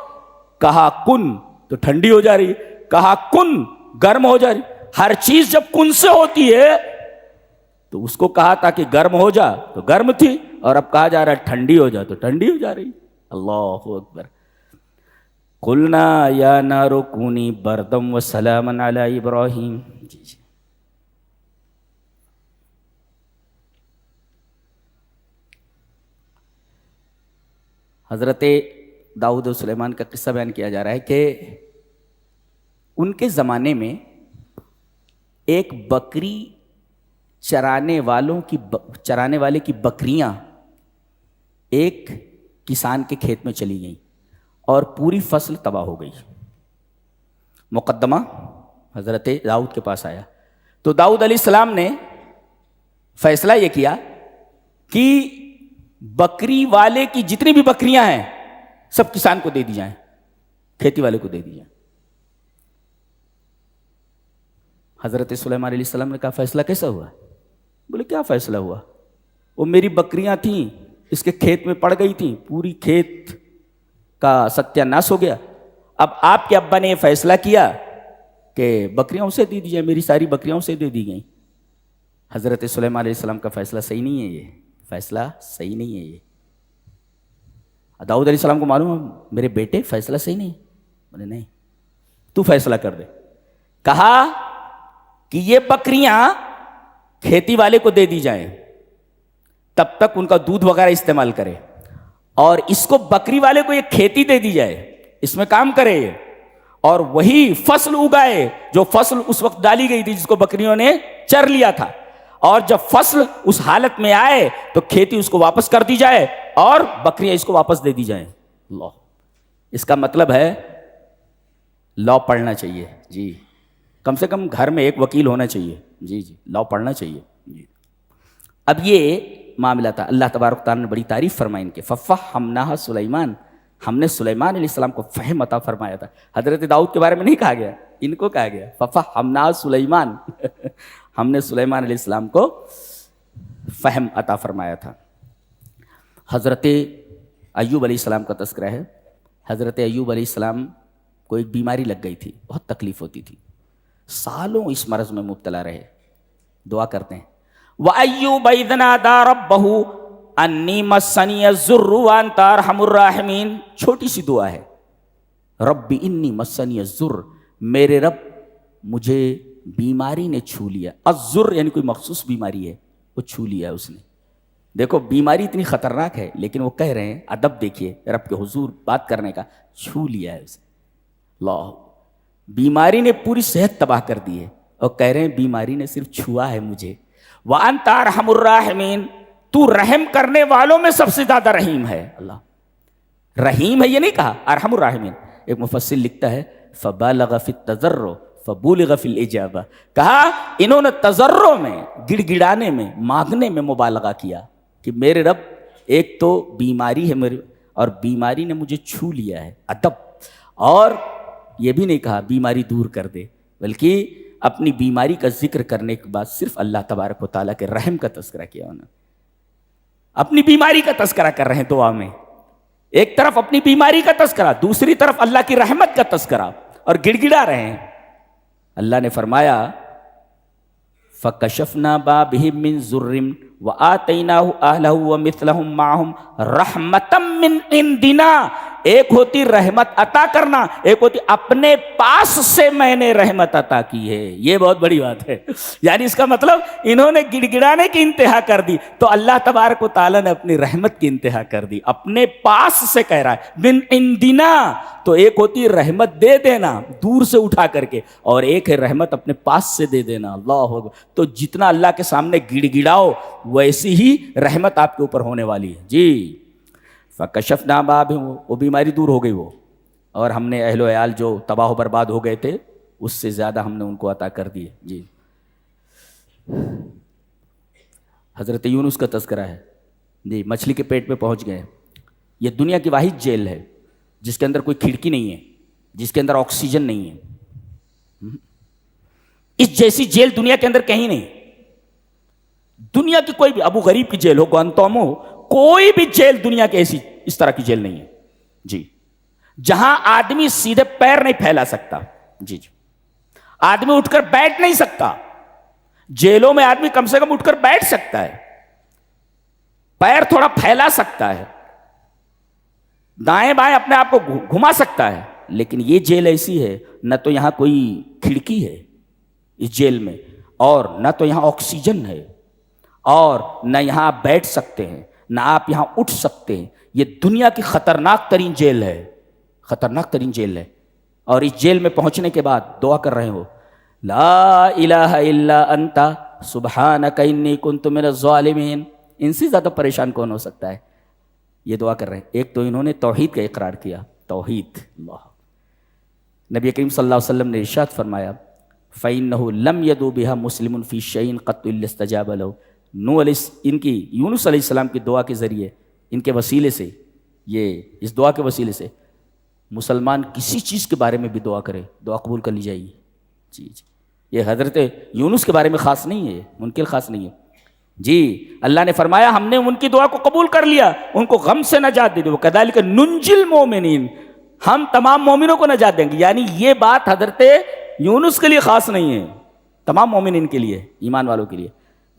کہا کن تو ٹھنڈی ہو جا رہی، کہا کن گرم ہو جا رہی. ہر چیز جب کن سے ہوتی ہے تو اس کو کہا تھا کہ گرم ہو جا تو گرم تھی، اور اب کہا جا رہا ہے ٹھنڈی ہو جا تو ٹھنڈی ہو جا رہی. اللہ اکبر. قلنا یا نار کونی بردم و سلاما علی ابراہیم. جی حضرت داؤد و سلیمان کا قصہ بیان کیا جا رہا ہے کہ ان کے زمانے میں ایک بکری چرانے والے کی بکریاں ایک کسان کے کھیت میں چلی گئیں اور پوری فصل تباہ ہو گئی. مقدمہ حضرت داؤد کے پاس آیا تو داؤد علیہ السلام نے فیصلہ یہ کیا کہ بکری والے کی جتنی بھی بکریاں ہیں سب کسان کو دے دی جائیں، کھیتی والے کو دے دی جائیں. حضرت سلیمان علیہ السلام نے کہا فیصلہ کیسا ہوا؟ بولے کیا فیصلہ ہوا؟ وہ میری بکریاں تھیں اس کے کھیت میں پڑ گئی تھیں، پوری کھیت کا ستیہ ناش ہو گیا. اب آپ کے ابا نے یہ فیصلہ کیا کہ بکریاں اسے دے دی جائیں، میری ساری بکریاں اسے دے دی گئیں. حضرت سلیمان علیہ السلام کا فیصلہ صحیح نہیں ہے، یہ فیصلہ صحیح نہیں ہے. یہ داؤد علیہ السلام کو معلوم ہے میرے بیٹے فیصلہ صحیح نہیں. بولے نہیں تو فیصلہ کر دے. کہا کہ یہ بکریاں کھیتی والے کو دے دی جائیں، تب تک ان کا دودھ وغیرہ استعمال کرے، اور اس کو بکری والے کو یہ کھیتی دے دی جائے، اس میں کام کرے. اور وہی فصل اگائے جو فصل اس وقت ڈالی گئی تھی جس کو بکریوں نے چر لیا تھا، اور جب فصل اس حالت میں آئے تو کھیتی اس کو واپس کر دی جائے اور بکریاں اس کو واپس دے دی جائیں. اللہ، اس کا مطلب ہے لا پڑھنا چاہیے. جی، کم سے کم گھر میں ایک وکیل ہونا چاہیے. جی جی، لا پڑھنا چاہیے. جی، اب یہ معاملہ تھا. اللہ تبارک تعالیٰ نے بڑی تعریف فرمائی ان کے. ففہمناہا سلیمان، ہم نے سلیمان علیہ السلام کو فہم عطا فرمایا تھا. حضرت داؤد کے بارے میں نہیں کہا گیا، ان کو کہا گیا ففہمناہا سلیمان. ہم نے سلیمان علیہ السلام کو فہم عطا فرمایا تھا. حضرت ایوب علیہ السلام کا تذکرہ ہے. حضرت ایوب علیہ السلام کو ایک بیماری لگ گئی تھی، بہت تکلیف ہوتی تھی، سالوں اس مرض میں مبتلا رہے. دعا کرتے ہیں وَأَيُّوبَ إِذْ نَادَىٰ رَبَّهُ أَنِّي مَسَّنِيَ الضُّرُّ وَأَنتَ أَرْحَمُ الرَّاحِمِينَ. چھوٹی سی دعا ہے، رَبِّ إِنِّي مَسَّنِيَ الضُّرُّ، میرے رب مجھے بیماری نے چھو لیا. الضر یعنی کوئی مخصوص بیماری ہے، وہ چھو لیا اس نے. دیکھو بیماری اتنی خطرناک ہے لیکن وہ کہہ رہے ہیں، ادب دیکھیے رب کے حضور بات کرنے کا، چھو لیا ہے اسے. اللہ، بیماری نے پوری صحت تباہ کر دی ہے اور کہہ رہے ہیں بیماری نے صرف چھوا ہے مجھے. وَأَنْتَ أَرْحَمُ الرَّاحِمِينَ، تو رحم کرنے والوں میں سب سے زیادہ رحیم ہے. اللہ رحیم ہے یہ نہیں کہا، ارحم الراحمین. ایک مفسر لکھتا ہے فَبَالَغَ فِي التَّضَرُّ فَبُولِغَ فِي الْإِجَابَةِ، کہا انہوں نے تضرع میں، گڑ گڑانے میں، مانگنے میں مبالغہ کیا کہ میرے رب ایک تو بیماری ہے میرے، اور بیماری نے مجھے چھو لیا ہے. ادب. اور یہ بھی نہیں کہا بیماری دور کر دے، بلکہ اپنی بیماری کا ذکر کرنے کے بعد صرف اللہ تبارک و تعالیٰ کے رحم کا تذکرہ کیا. انہوں نے اپنی بیماری کا تذکرہ کر رہے ہیں دعا میں. ایک طرف اپنی بیماری کا تذکرہ، دوسری طرف اللہ کی رحمت کا تذکرہ، اور گڑ گڑا رہے ہیں. اللہ نے فرمایا فَكَشَفْنَا بَهِمْ مِنْ ضُرٍّ وَآتَيْنَاهُ أَهْلَهُ وَمِثْلَهُمْ مَعَهُمْ رَحْمَةً مِّنْ عِنْدِنَا. ایک ہوتی رحمت عطا کرنا، ایک ہوتی اپنے پاس سے میں نے رحمت عطا کی ہے. یہ بہت بڑی بات ہے. یعنی اس کا مطلب انہوں نے گڑ گڑانے کی انتہا کر دی تو اللہ تبارک و تعالیٰ نے اپنی رحمت کی انتہا کر دی. اپنے پاس سے کہہ رہا ہے من عندنا. تو ایک ہوتی رحمت دے دینا دور سے اٹھا کر کے، اور ایک ہے رحمت اپنے پاس سے دے دینا. اللہ اکبر. تو جتنا اللہ کے سامنے گڑ گڑاؤ ویسی ہی رحمت آپ کے اوپر ہونے والی ہے. جی، فَكَشَفْنَا بَهِمْ، وہ بیماری دور ہو گئی وہ، اور ہم نے اہل و عیال جو تباہ و برباد ہو گئے تھے اس سے زیادہ ہم نے ان کو عطا کر دیے. جی، حضرت یونس کا تذکرہ ہے. جی، مچھلی کے پیٹ میں پہنچ گئے. یہ دنیا کی واحد جیل ہے جس کے اندر کوئی کھڑکی نہیں ہے، جس کے اندر آکسیجن نہیں ہے. اس جیسی جیل دنیا کے اندر کہیں نہیں. دنیا کی کوئی بھی، ابو غریب کی جیل ہو، گوانتانامو ہو، کوئی بھی جیل دنیا کی ایسی اس طرح کی جیل نہیں ہے. جی، جہاں آدمی سیدھے پیر نہیں پھیلا سکتا. جی جی، آدمی اٹھ کر بیٹھ نہیں سکتا. جیلوں میں آدمی کم سے کم اٹھ کر بیٹھ سکتا ہے، پیر تھوڑا پھیلا سکتا ہے، دائیں بائیں اپنے آپ کو گھما سکتا ہے. لیکن یہ جیل ایسی ہے، نہ تو یہاں کوئی کھڑکی ہے اس جیل میں، اور نہ تو یہاں آکسیجن ہے، اور نہ یہاں آپ بیٹھ سکتے ہیں، نہ آپ یہاں اٹھ سکتے ہیں. یہ دنیا کی خطرناک ترین جیل ہے، خطرناک ترین جیل ہے. اور اس جیل میں پہنچنے کے بعد دعا کر رہے ہو لا الہ الا انت سبحانک انی کنت من الظالمین. ان سے زیادہ پریشان کون ہو سکتا ہے؟ یہ دعا کر رہے ہیں. ایک تو انہوں نے توحید کا اقرار کیا، توحید. اللہ، نبی کریم صلی اللہ علیہ وسلم نے ارشاد فرمایا فَإِنَّهُ لَمْ يَدُو بِهَا مُسْلِمٌ فِي شَيْءٍ قَطُّ إِلَّا اسْتَجَابَ لَهُ. ان کی یونس علیہ السلام کی دعا کے ذریعے، ان کے وسیلے سے، یہ اس دعا کے وسیلے سے مسلمان کسی چیز کے بارے میں بھی دعا کرے، دعا قبول کر لی جائے گی. جی جی، یہ حضرت یونس کے بارے میں خاص نہیں ہے، ان کے خاص نہیں ہے. جی، اللہ نے فرمایا ہم نے ان کی دعا کو قبول کر لیا، ان کو غم سے نجات دے دی. وَكَذَلِكَ نُنْجِي الْمُؤْمِنِينَ، ہم تمام مومنوں کو نجات دیں گے. یعنی یہ بات حضرت یونس کے لیے خاص نہیں ہے، تمام مومنین کے لیے، ایمان والوں کے لیے.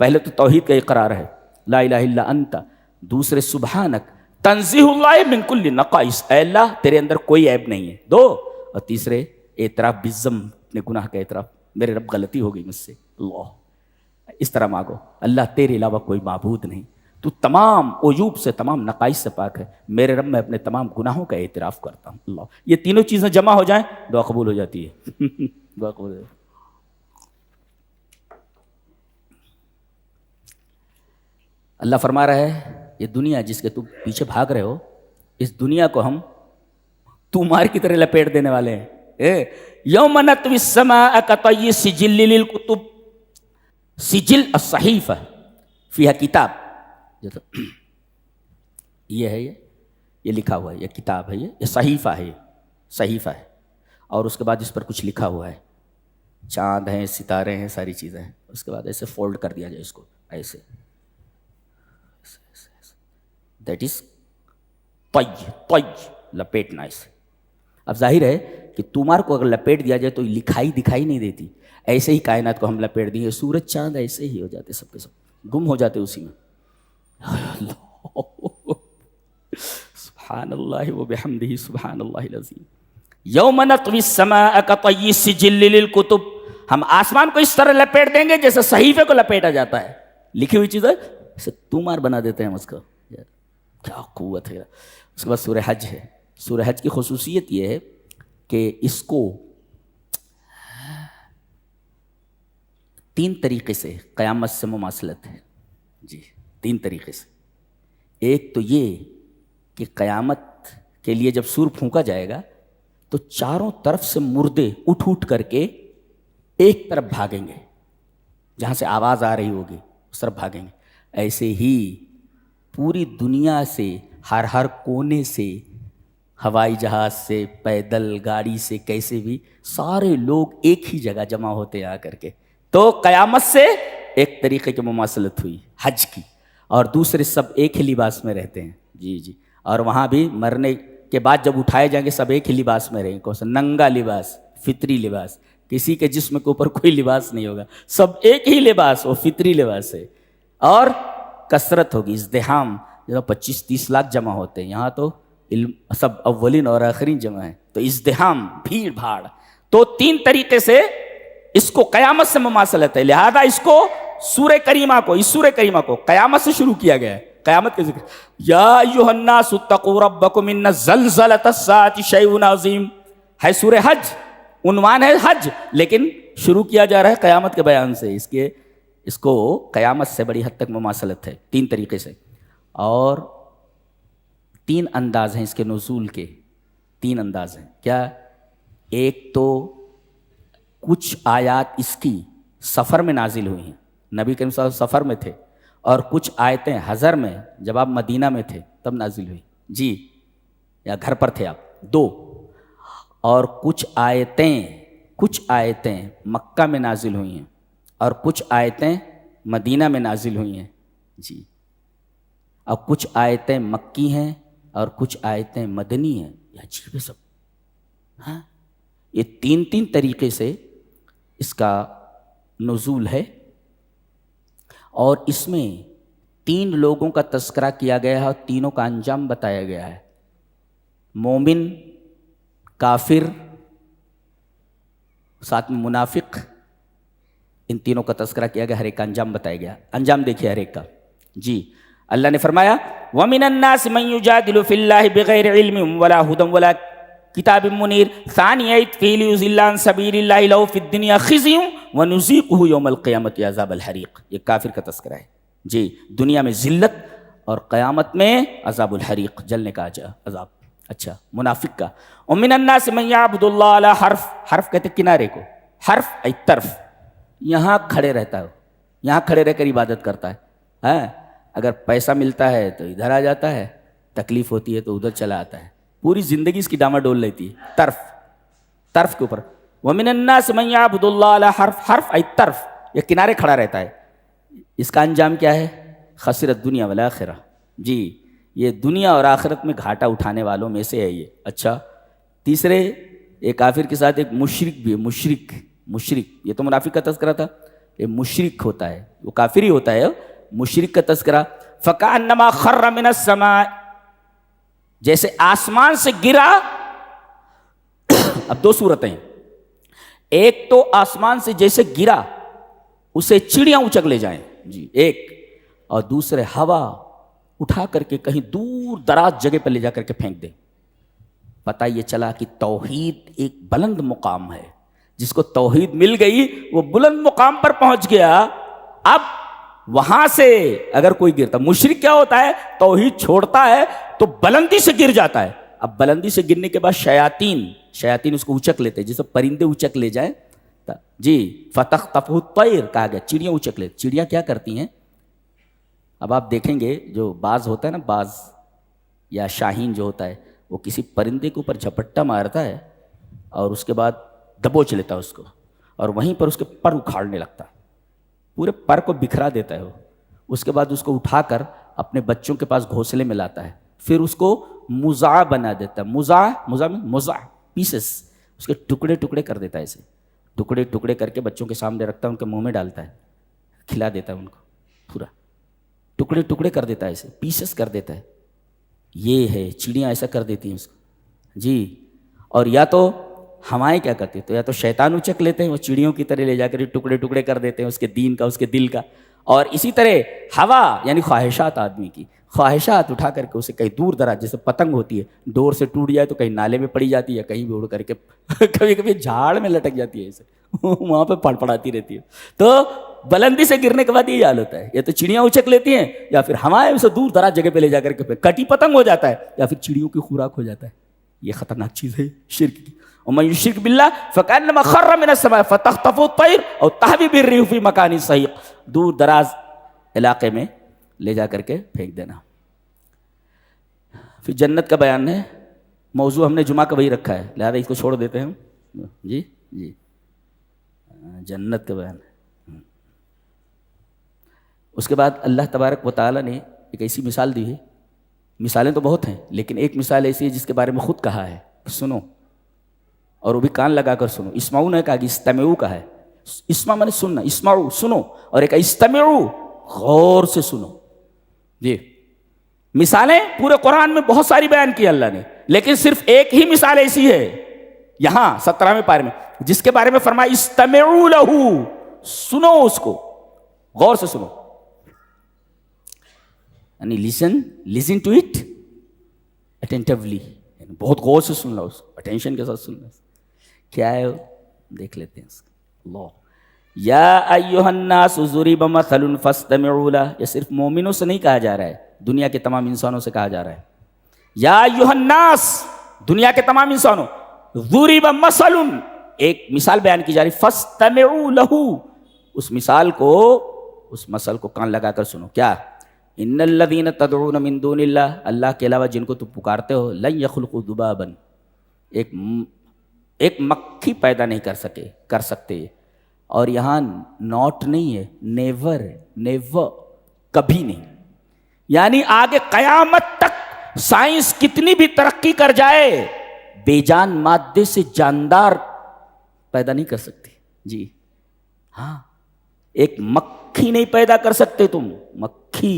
پہلے تو توحید کا اقرار ہے، لا الہ الا انت. دوسرے سبحانک، تنزیہ اللہ من کل نقائص، اے اللہ تیرے اندر کوئی عیب نہیں ہے. دو، اور تیسرے اعتراف بالذنب، اپنے گناہ کا اعتراف، میرے رب غلطی ہو گئی مجھ سے. اللہ، اس طرح مانگو، اللہ تیرے علاوہ کوئی معبود نہیں، تو تمام عیوب سے، تمام نقائص سے پاک ہے۔ میرے رب میں اپنے تمام گناہوں کا اعتراف کرتا ہوں۔ اللہ، یہ تینوں چیزیں جمع ہو جائیں دعا قبول ہو جاتی ہے۔ دعا قبول ہو جاتی ہے۔ اللہ فرما رہا ہے یہ دنیا جس کے تم پیچھے بھاگ رہے ہو، اس دنیا کو ہم مار کی طرح لپیٹ دینے والے ہیں۔ یوم نطوی السماء کطی السجل للکتب، سجل الصحیفہ فیہا کتاب، یہ ہے، یہ لکھا ہوا ہے، یہ کتاب ہے، یہ صحیفہ ہے، صحیفہ ہے، اور اس کے بعد اس پر کچھ لکھا ہوا ہے، چاند ہیں، ستارے ہیں، ساری چیزیں ہیں۔ اس کے بعد ایسے فولڈ کر دیا جائے اس کو، ایسے، دیٹ از طی، لپیٹنا ایسے۔ اب ظاہر ہے کہ تمہار کو اگر لپیٹ دیا جائے تو لکھائی دکھائی نہیں دیتی، ایسے ہی کائنات کو ہم لپیٹ دیں گے، سورج چاند ایسے ہی ہو جاتے، سب کے سب گم ہو جاتے اسی میں۔ سبحان اللہ و بحمدہ سبحان اللہ العظیم۔ یوم نطوی السماء کطی السجل للکتب، ہم آسمان کو اس طرح لپیٹ دیں گے جیسے صحیفے کو لپیٹا جاتا ہے، لکھی ہوئی چیزیں اسے تمہار بنا دیتے ہیں ہم اس کو۔ کیا قوت ہے۔ اس کے بعد سورہ حج ہے۔ سورہ حج کی خصوصیت یہ ہے کہ اس کو 3 طریقے سے قیامت سے مماثلت ہے، جی 3 طریقے سے۔ ایک تو یہ کہ قیامت کے لیے جب سور پھونکا جائے گا تو چاروں طرف سے مردے اٹھ کر کے ایک طرف بھاگیں گے، جہاں سے آواز آ رہی ہوگی اس طرف بھاگیں گے۔ ایسے ہی پوری دنیا سے، ہر کونے سے، ہوائی جہاز سے، پیدل گاڑی سے، کیسے بھی سارے لوگ ایک ہی جگہ جمع ہوتے ہیں آ کر کے۔ تو قیامت سے ایک طریقے کی مماثلت ہوئی حج کی، اور دوسرے سب ایک ہی لباس میں رہتے ہیں، جی، اور وہاں بھی مرنے کے بعد جب اٹھائے جائیں گے سب ایک ہی لباس میں رہیں گے، کون سا؟ ننگا لباس، فطری لباس، کسی کے جسم کے اوپر کوئی لباس نہیں ہوگا، سب ایک ہی لباس، وہ فطری لباس ہے۔ اور کثرت ہوگی، ازدحام، جب 25-30 لاکھ جمع ہوتے ہیں، یہاں تو سب اولین اور آخرین جمع ہیں، تو ازدحام، بھیڑ بھاڑ۔ تو 3 طریقے سے اس کو قیامت سے مماثلت ہے، لہذا اس کو سورہ کریمہ کو قیامت سے شروع کیا گیا ہے، قیامت کے ذکر۔ یا ایھا الناس اتقوا ربکم ان زلزلۃ الساعۃ شیء عظیم، ہے سورہ حج، عنوان ہے حج، لیکن شروع کیا جا رہا ہے قیامت کے بیان سے۔ اس کو قیامت سے بڑی حد تک مماثلت ہے 3 طریقے سے، اور 3 انداز ہیں اس کے نزول کے، 3 انداز ہیں۔ کیا؟ ایک تو کچھ آیات اس کی سفر میں نازل ہوئی ہیں، نبی کریم صلی اللہ علیہ وسلم سفر میں تھے، اور کچھ آیتیں حضر میں جب آپ مدینہ میں تھے تب نازل ہوئی، جی، یا گھر پر تھے آپ، 2۔ اور کچھ آیتیں مکہ میں نازل ہوئی ہیں، اور کچھ آیتیں مدینہ میں نازل ہوئی ہیں، جی، اور کچھ آیتیں مکی ہیں اور کچھ آیتیں مدنی ہیں۔ یہ عجیب ہے سب، ہاں، یہ 3 طریقے سے اس کا نزول ہے، اور اس میں 3 لوگوں کا تذکرہ کیا گیا ہے اور تینوں کا انجام بتایا گیا ہے۔ مومن، کافر، ساتھ میں منافق، ان تینوں کا تذکرہ کیا گیا، ہر ایک کا انجام بتایا گیا۔ انجام دیکھیے ہر ایک کا، جی۔ اللہ نے فرمایا وَمِنَ النَّاسِ مَن يُجَادِلُ فِي اللَّهِ بِغَيْرِ عِلْمٍ وَلَا هُدًى وَلَا كِتَابٍ مُنِيرٍ ثَانِيَ عِطْفِهِ لِيُضِلَّ عَن سَبِيلِ اللَّهِ لَهُ فِي الدُّنْيَا خِزْيٌ وَنُذِيقُهُ يَوْمَ الْقِيَامَةِ عَذَابَ الْحَرِيقِ۔ یہ کافر کا تذکرہ ہے، جی، دنیا میں ذلت اور قیامت میں عذاب الحریق، جلنے کا عذاب۔ اچھا، منافق کا وَمِنَ النَّاسِ مَن يَعْبُدُ اللَّهَ عَلَى حَرْفٍ، حرف کہتے ہیں کنارے کو، حرف ای طرف، یہاں کھڑے رہتا ہے، یہاں کھڑے رہ کر عبادت کرتا ہے، اگر پیسہ ملتا ہے تو ادھر آ جاتا ہے، تکلیف ہوتی ہے تو ادھر چلا آتا ہے، پوری زندگی اس کی ڈاما ڈول لیتی ہے، طرف کے اوپر۔ وَمِنَ النَّاسِ مَن يَعْبُدُ اللَّهَ عَلَى حَرْفٍ، حرف ای طرف، یہ کنارے کھڑا رہتا ہے۔ اس کا انجام کیا ہے؟ خسر الدنیا والآخرہ، جی، یہ دنیا اور آخرت میں گھاٹا اٹھانے والوں میں سے ہے یہ۔ اچھا، تیسرے، ایک کافر کے ساتھ ایک مشرک بھی ہے، مشرک، یہ تو منافق کا تذکرہ تھا، یہ مشرک ہوتا ہے، وہ کافر ہی ہوتا ہے، مشرک کا تذکرہ۔ فَكَأَنَّمَا خَرَّ مِنَ السَّمَاءِ، جیسے آسمان سے گرا۔ اب 2 صورتیں ہیں، ایک تو آسمان سے جیسے گرا اسے چڑیاں اچک لے جائیں، جی، ایک، اور دوسرے ہوا اٹھا کر کے کہیں دور دراز جگہ پر لے جا کر کے پھینک دے. پتہ یہ چلا کہ توحید ایک بلند مقام ہے. جس کو توحید مل گئی وہ بلند مقام پر پہنچ گیا. اب وہاں سے اگر کوئی گرتا، مشرک کیا ہوتا ہے، توحید چھوڑتا ہے تو بلندی سے گر جاتا ہے. اب بلندی سے گرنے کے بعد شیاطین اس کو اچک لیتے ہیں، جیسے پرندے اچک لے جائیں جی. فتخطفہ الطیر کہا گیا، چڑیاں اچک لے. چڑیاں کیا کرتی ہیں؟ اب آپ دیکھیں گے جو باز ہوتا ہے نا، باز یا شاہین جو ہوتا ہے، وہ کسی پرندے کے اوپر جھپٹا مارتا ہے اور اس کے بعد دبوچ لیتا ہے اس کو، اور وہیں پر اس کے پر اکھاڑنے لگتا ہے، پورے پر کو بکھرا دیتا ہے وہ. اس کے بعد اس کو اٹھا کر اپنے بچوں کے پاس گھونسلے میں لاتا ہے، پھر اس کو مزع بنا دیتا ہے. مزع پیسز، اس کے ٹکڑے ٹکڑے کر دیتا ہے. اسے ٹکڑے ٹکڑے کر کے بچوں کے سامنے رکھتا ہے، ان کے منہ میں ڈالتا ہے، کھلا دیتا ہے ان کو، پورا ٹکڑے ٹکڑے کر دیتا ہے، اسے پیسز کر دیتا ہے. یہ ہے چڑیاں ایسا کر دیتی ہیں اس کو جی. اور یا تو ہوائیں کیا کرتی ہیں، تو یا تو شیطان اچک لیتے ہیں، وہ چڑیوں کی طرح لے جا کر ٹکڑے ٹکڑے کر دیتے ہیں اس کے دین کا، اس کے دل کا. اور اسی طرح ہوا یعنی خواہشات، آدمی کی خواہشات اٹھا کر کے اسے کہیں دور دراز، جیسے پتنگ ہوتی ہے، ڈور سے ٹوٹ جائے تو کہیں نالے میں پڑی جاتی ہے، کہیں بھی اڑ کر کے کبھی کبھی جھاڑ میں لٹک جاتی ہے، اسے وہاں پہ پڑپڑاتی رہتی ہے. تو بلندی سے گرنے کے بعد یہ حال ہوتا ہے، یا تو چڑیاں اچک لیتی ہیں، یا پھر ہوائیں اسے دور دراز جگہ پہ لے جا کر کے کٹی پتنگ ہو جاتا ہے، یا پھر چڑیوں کی خوراک ہو جاتا ہے. یہ خطرناک چیز ہے شرک کی. ومن یشرک باللہ فکأنما خر من السماء فتخطفہ الطیر او تہوی بہ الريح فی مکان سحیق. دور دراز علاقے میں لے جا کر کے پھینک دینا. پھر جنت کا بیان ہے. موضوع ہم نے جمعہ کا وہی رکھا ہے، لہذا اس کو چھوڑ دیتے ہیں ہم جی. جنت کا بیان ہے. اس کے بعد اللہ تبارک و تعالیٰ نے ایک ایسی مثال دی ہے. مثالیں تو بہت ہیں، لیکن ایک مثال ایسی ہے جس کے بارے میں خود کہا ہے، سنو، اور وہ بھی کان لگا کر سنو. اسمعوا نے کہا کہ استمعوا کہا ہے. اسمع مانے سننا، اسمعوا سنو، اور ایک استمعوا غور سے سنو جی. مثالیں پورے قرآن میں بہت ساری بیان کی اللہ نے، لیکن صرف ایک ہی مثال ایسی ہے یہاں 17ویں پارے میں، جس کے بارے میں فرمایا استمعوا لہ، سنو اس کو، غور سے سنو. یعنی listen to it attentively، یعنی بہت غور سے سن لو اس کو، اٹینشن کے ساتھ سننا. کیا ہے دیکھ لیتے ہیں اس کو. اللہ یا ایھا الناس ضرب مثل فاستمعوا لہ. یہ صرف مومنوں سے نہیں کہا جا رہا ہے، دنیا کے تمام انسانوں سے کہا جا رہا ہے. یا ایھا الناس، دنیا کے تمام انسانوں، ضرب مثل، ایک مثال بیان کی جا رہی، فاستمعوا لہ، اس مثال کو، اس مثل کو کان لگا کر سنو. کیا؟ ان الذین تدعون من دون اللہ، اللہ کے علاوہ جن کو تم پکارتے ہو، لن یخلقوا ذبابا، ایک مکھی پیدا نہیں کر سکتے. اور یہاں ناٹ نہیں ہے، نیور ہے، نیور، کبھی نہیں. یعنی آگے قیامت تک سائنس کتنی بھی ترقی کر جائے، بے جان مادے سے جاندار پیدا نہیں کر سکتے جی. ہاں، ایک مکھی نہیں پیدا کر سکتے تم، مکھی.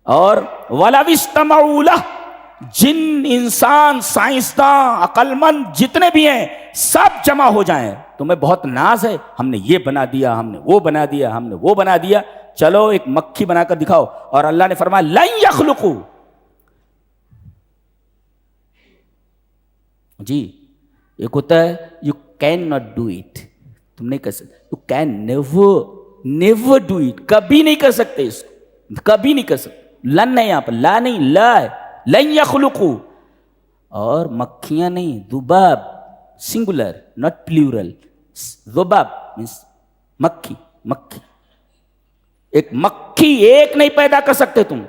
اور وَلَوِ اسْتَمَعُوا لَهُ، جن انسان، سائنسداں، عقل مند جتنے بھی ہیں سب جمع ہو جائیں، تمہیں بہت ناز ہے، ہم نے یہ بنا دیا، ہم نے وہ بنا دیا، ہم نے وہ بنا دیا، چلو ایک مکھی بنا کر دکھاؤ. اور اللہ نے فرمایا لن یخلقوا، جی. ایک ہوتا ہے you can not do it, تم نہیں کر سکتے، you can never do it, کبھی نہیں کر سکتے اس کو، کبھی نہیں کر سکتے. لن نہیں، یہاں پر لا نہیں، لا ہے، لن یخلقوا. اور مکھیاں نہیں، ذباب، سنگولر ناٹ پلیورل، ذباب مینس مکھی. ایک مکھی ایک نہیں پیدا کر سکتے تم،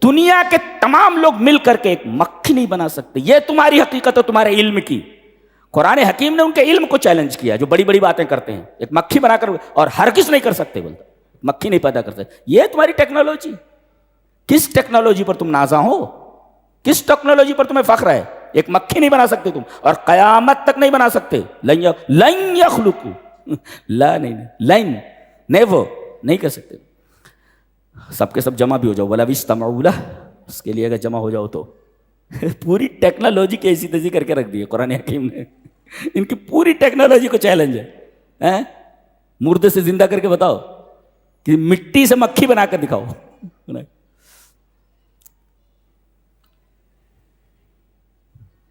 دنیا کے تمام لوگ مل کر کے ایک مکھی نہیں بنا سکتے. یہ تمہاری حقیقت ہے، تمہارے علم کی. قرآن حکیم نے ان کے علم کو چیلنج کیا جو بڑی بڑی باتیں کرتے ہیں، ایک مکھی بنا کر، اور ہرگز نہیں کر سکتے، بولتا مکھی نہیں پیدا کر سکتے. یہ تمہاری ٹیکنالوجی. کس ٹیکنالوجی پر تم نازاں ہو؟ کس ٹیکنالوجی پر تمہیں فخر ہے؟ ایک مکھی نہیں بنا سکتے تم، اور قیامت تک نہیں بنا سکتے. لن یخلقوا، لا نہیں، لن نیور، نہیں کر سکتے. سب کے سب جمع بھی ہو جاؤ، وَلَوِ اسْتَمَعُوا لَهُ، اس کے لیے اگر جمع ہو جاؤ تو پوری ٹیکنالوجی کی ایسی تیزی کر کے رکھ دی ہے قرآن حکیم نے. ان کی پوری ٹیکنالوجی کو چیلنج ہے. مردے سے زندہ کر کے بتاؤ، کہ مٹی سے مکھی بنا کر دکھاؤ.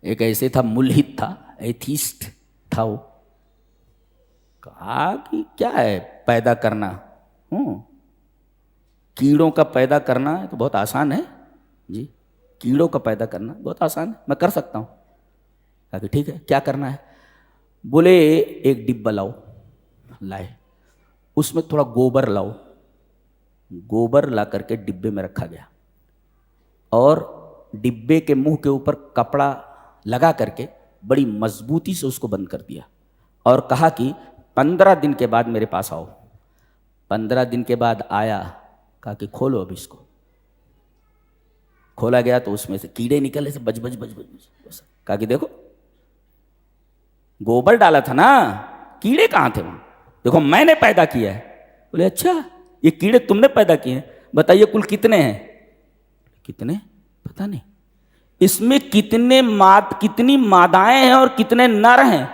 ایک ایسے تھا ملحد تھا, ایتھیسٹ تھا, وہ کہا کہ کیا ہے پیدا کرنا, کیڑوں کا پیدا کرنا تو بہت آسان ہے جی, کیڑوں کا پیدا کرنا بہت آسان ہے, میں کر سکتا ہوں. کہا کہ ٹھیک ہے کیا کرنا ہے؟ بولے ایک ڈبہ لاؤ. لائے, اس میں تھوڑا گوبر لاؤ. گوبر لا کر کے ڈبے میں رکھا گیا اور ڈبے کے منہ کے اوپر کپڑا لگا کر کے بڑی مضبوطی سے اس کو بند کر دیا اور کہا کہ 15 دن کے بعد میرے پاس آؤ. 15 دن کے بعد آیا, کہا کہ کھولو اب اس کو. کھولا گیا تو اس میں سے کیڑے نکلے سے بج بج بج بج بج. کہا کہ دیکھو گوبر ڈالا تھا نا, کیڑے کہاں تھے وہاں, دیکھو میں نے پیدا کیا ہے. بولے اچھا یہ کیڑے تم نے پیدا کیے ہیں, بتائیے کل کتنے ہیں؟ کتنے پتہ نہیں. اس میں کتنی مادائیں ہیں اور کتنے نر ہیں.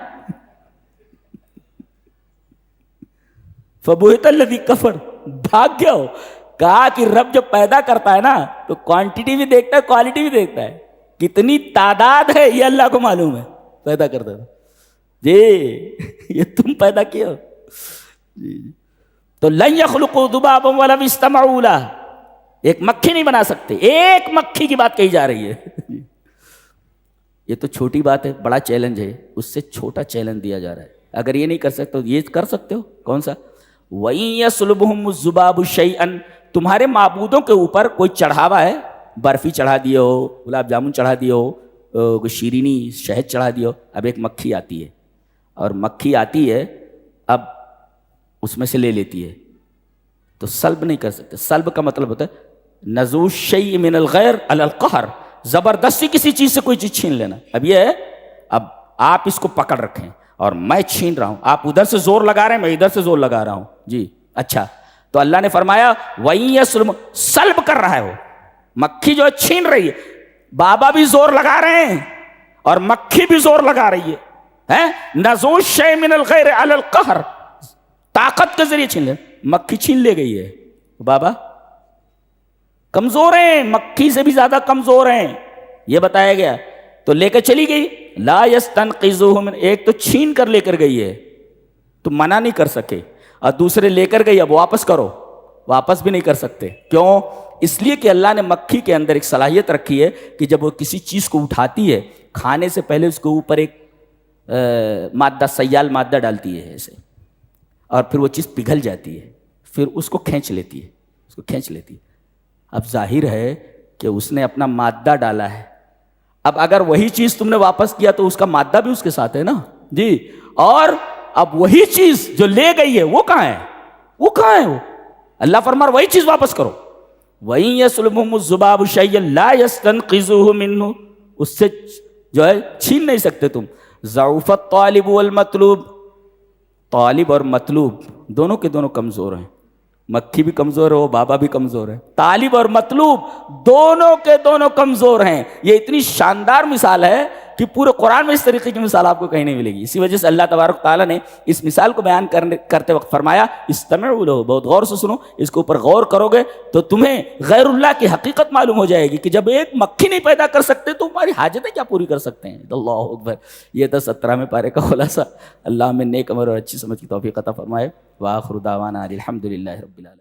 فبہت الذی کفر, بھاگ گیا ہو. کہا کہ رب جب پیدا کرتا ہے نا تو کوانٹٹی بھی دیکھتا ہے کوالٹی بھی دیکھتا ہے. کتنی تعداد ہے یہ اللہ کو معلوم ہے, پیدا کرتا ہے جی. یہ تم پیدا کیے ہو جی. تو لن یخلقوا ذبابا ولو اجتمعوا لہ, ایک مکھی نہیں بنا سکتے. ایک مکھی کی بات کہی جا رہی ہے. یہ تو چھوٹی بات ہے, بڑا چیلنج ہے. اس سے چھوٹا چیلنج دیا جا رہا ہے. اگر یہ نہیں کر سکتے تو یہ کر سکتے ہو. کون سا؟ وَإِن يَسْلُبْهُمُ الذُّبَابُ شَيْئًا, تمہارے معبودوں کے اوپر کوئی چڑھاوا ہے, برفی چڑھا دیے ہو, گلاب جامن چڑھا دیے ہو, شیرینی شہد چڑھا دیے ہو. اب ایک مکھی آتی ہے اور مکھی آتی ہے, اب اس میں سے لے لیتی ہے, تو سلب نہیں کر سکتے. سلب کا مطلب ہوتا ہے نزوع الشیء من الغیر علی القہر, زبردستی کسی چیز سے کوئی چیز چھین لینا. اب یہ ہے, اب آپ اس کو پکڑ رکھیں اور میں چھین رہا ہوں, آپ ادھر سے زور لگا رہے ہیں, میں ادھر سے زور لگا رہا ہوں جی. اچھا تو اللہ نے فرمایا وَإِن يَسْلُبْ, سلب کر رہا ہے وہ, مکھی جو ہے چھین رہی ہے. بابا بھی زور لگا رہے ہیں اور مکھی بھی زور لگا رہی ہے. نزوع الشیء من الغیر علی القہر, طاقت کے ذریعے چھین لے. مکھی چھین لے گئی ہے, بابا کمزور ہیں, مکھی سے بھی زیادہ کمزور ہیں, یہ بتایا گیا. تو لے کے چلی گئی. لا یستنقذوہ من, ایک تو چھین کر لے کر گئی ہے تو منع نہیں کر سکے, اور دوسرے لے کر گئی اب واپس کرو, واپس بھی نہیں کر سکتے. کیوں؟ اس لیے کہ اللہ نے مکھی کے اندر ایک صلاحیت رکھی ہے کہ جب وہ کسی چیز کو اٹھاتی ہے, کھانے سے پہلے اس کے اوپر ایک مادہ, سیال مادہ ڈالتی ہے ایسے, اور پھر وہ چیز پگھل جاتی ہے, پھر اس کو کھینچ لیتی ہے, اس کو کھینچ لیتی ہے. اب ظاہر ہے کہ اس نے اپنا مادہ ڈالا ہے. اب اگر وہی چیز تم نے واپس کیا تو اس کا مادہ بھی اس کے ساتھ ہے نا جی. اور اب وہی چیز جو لے گئی ہے وہ کہاں ہے؟ وہ کہاں ہے؟ وہ اللہ فرما وہی چیز واپس کرو. وَإِن يَسْلُبْهُمُ الذُّبَابُ شَيْئًا لَا يَسْتَنقِذُوهُ مِنْهُ, اس سے جو ہے چھین نہیں سکتے تم. ضعف الطالب والمطلوب, طالب اور مطلوب دونوں کے دونوں کمزور ہیں. مکھی بھی کمزور ہے, وہ بابا بھی کمزور ہے. طالب اور مطلوب دونوں کے دونوں کمزور ہیں. یہ اتنی شاندار مثال ہے کہ پورے قرآن میں اس طریقے کی مثال آپ کو کہیں نہیں ملے گی. اسی وجہ سے اللہ تبارک تعالیٰ نے اس مثال کو بیان کرتے وقت فرمایا استمعوا لہ, بہت غور سے سنو, اس کے اوپر غور کرو گے تو تمہیں غیر اللہ کی حقیقت معلوم ہو جائے گی کہ جب ایک مکھی نہیں پیدا کر سکتے تو ہماری حاجتیں کیا پوری کر سکتے ہیں. اللہ اکبر. یہ تھا 17ویں پارے کا خلاصہ. اللہ ہمیں نیک عمل اور اچھی سمجھ کی توفیق عطا فرمائے. وآخر دعوانا الحمد للہ رب العالمین.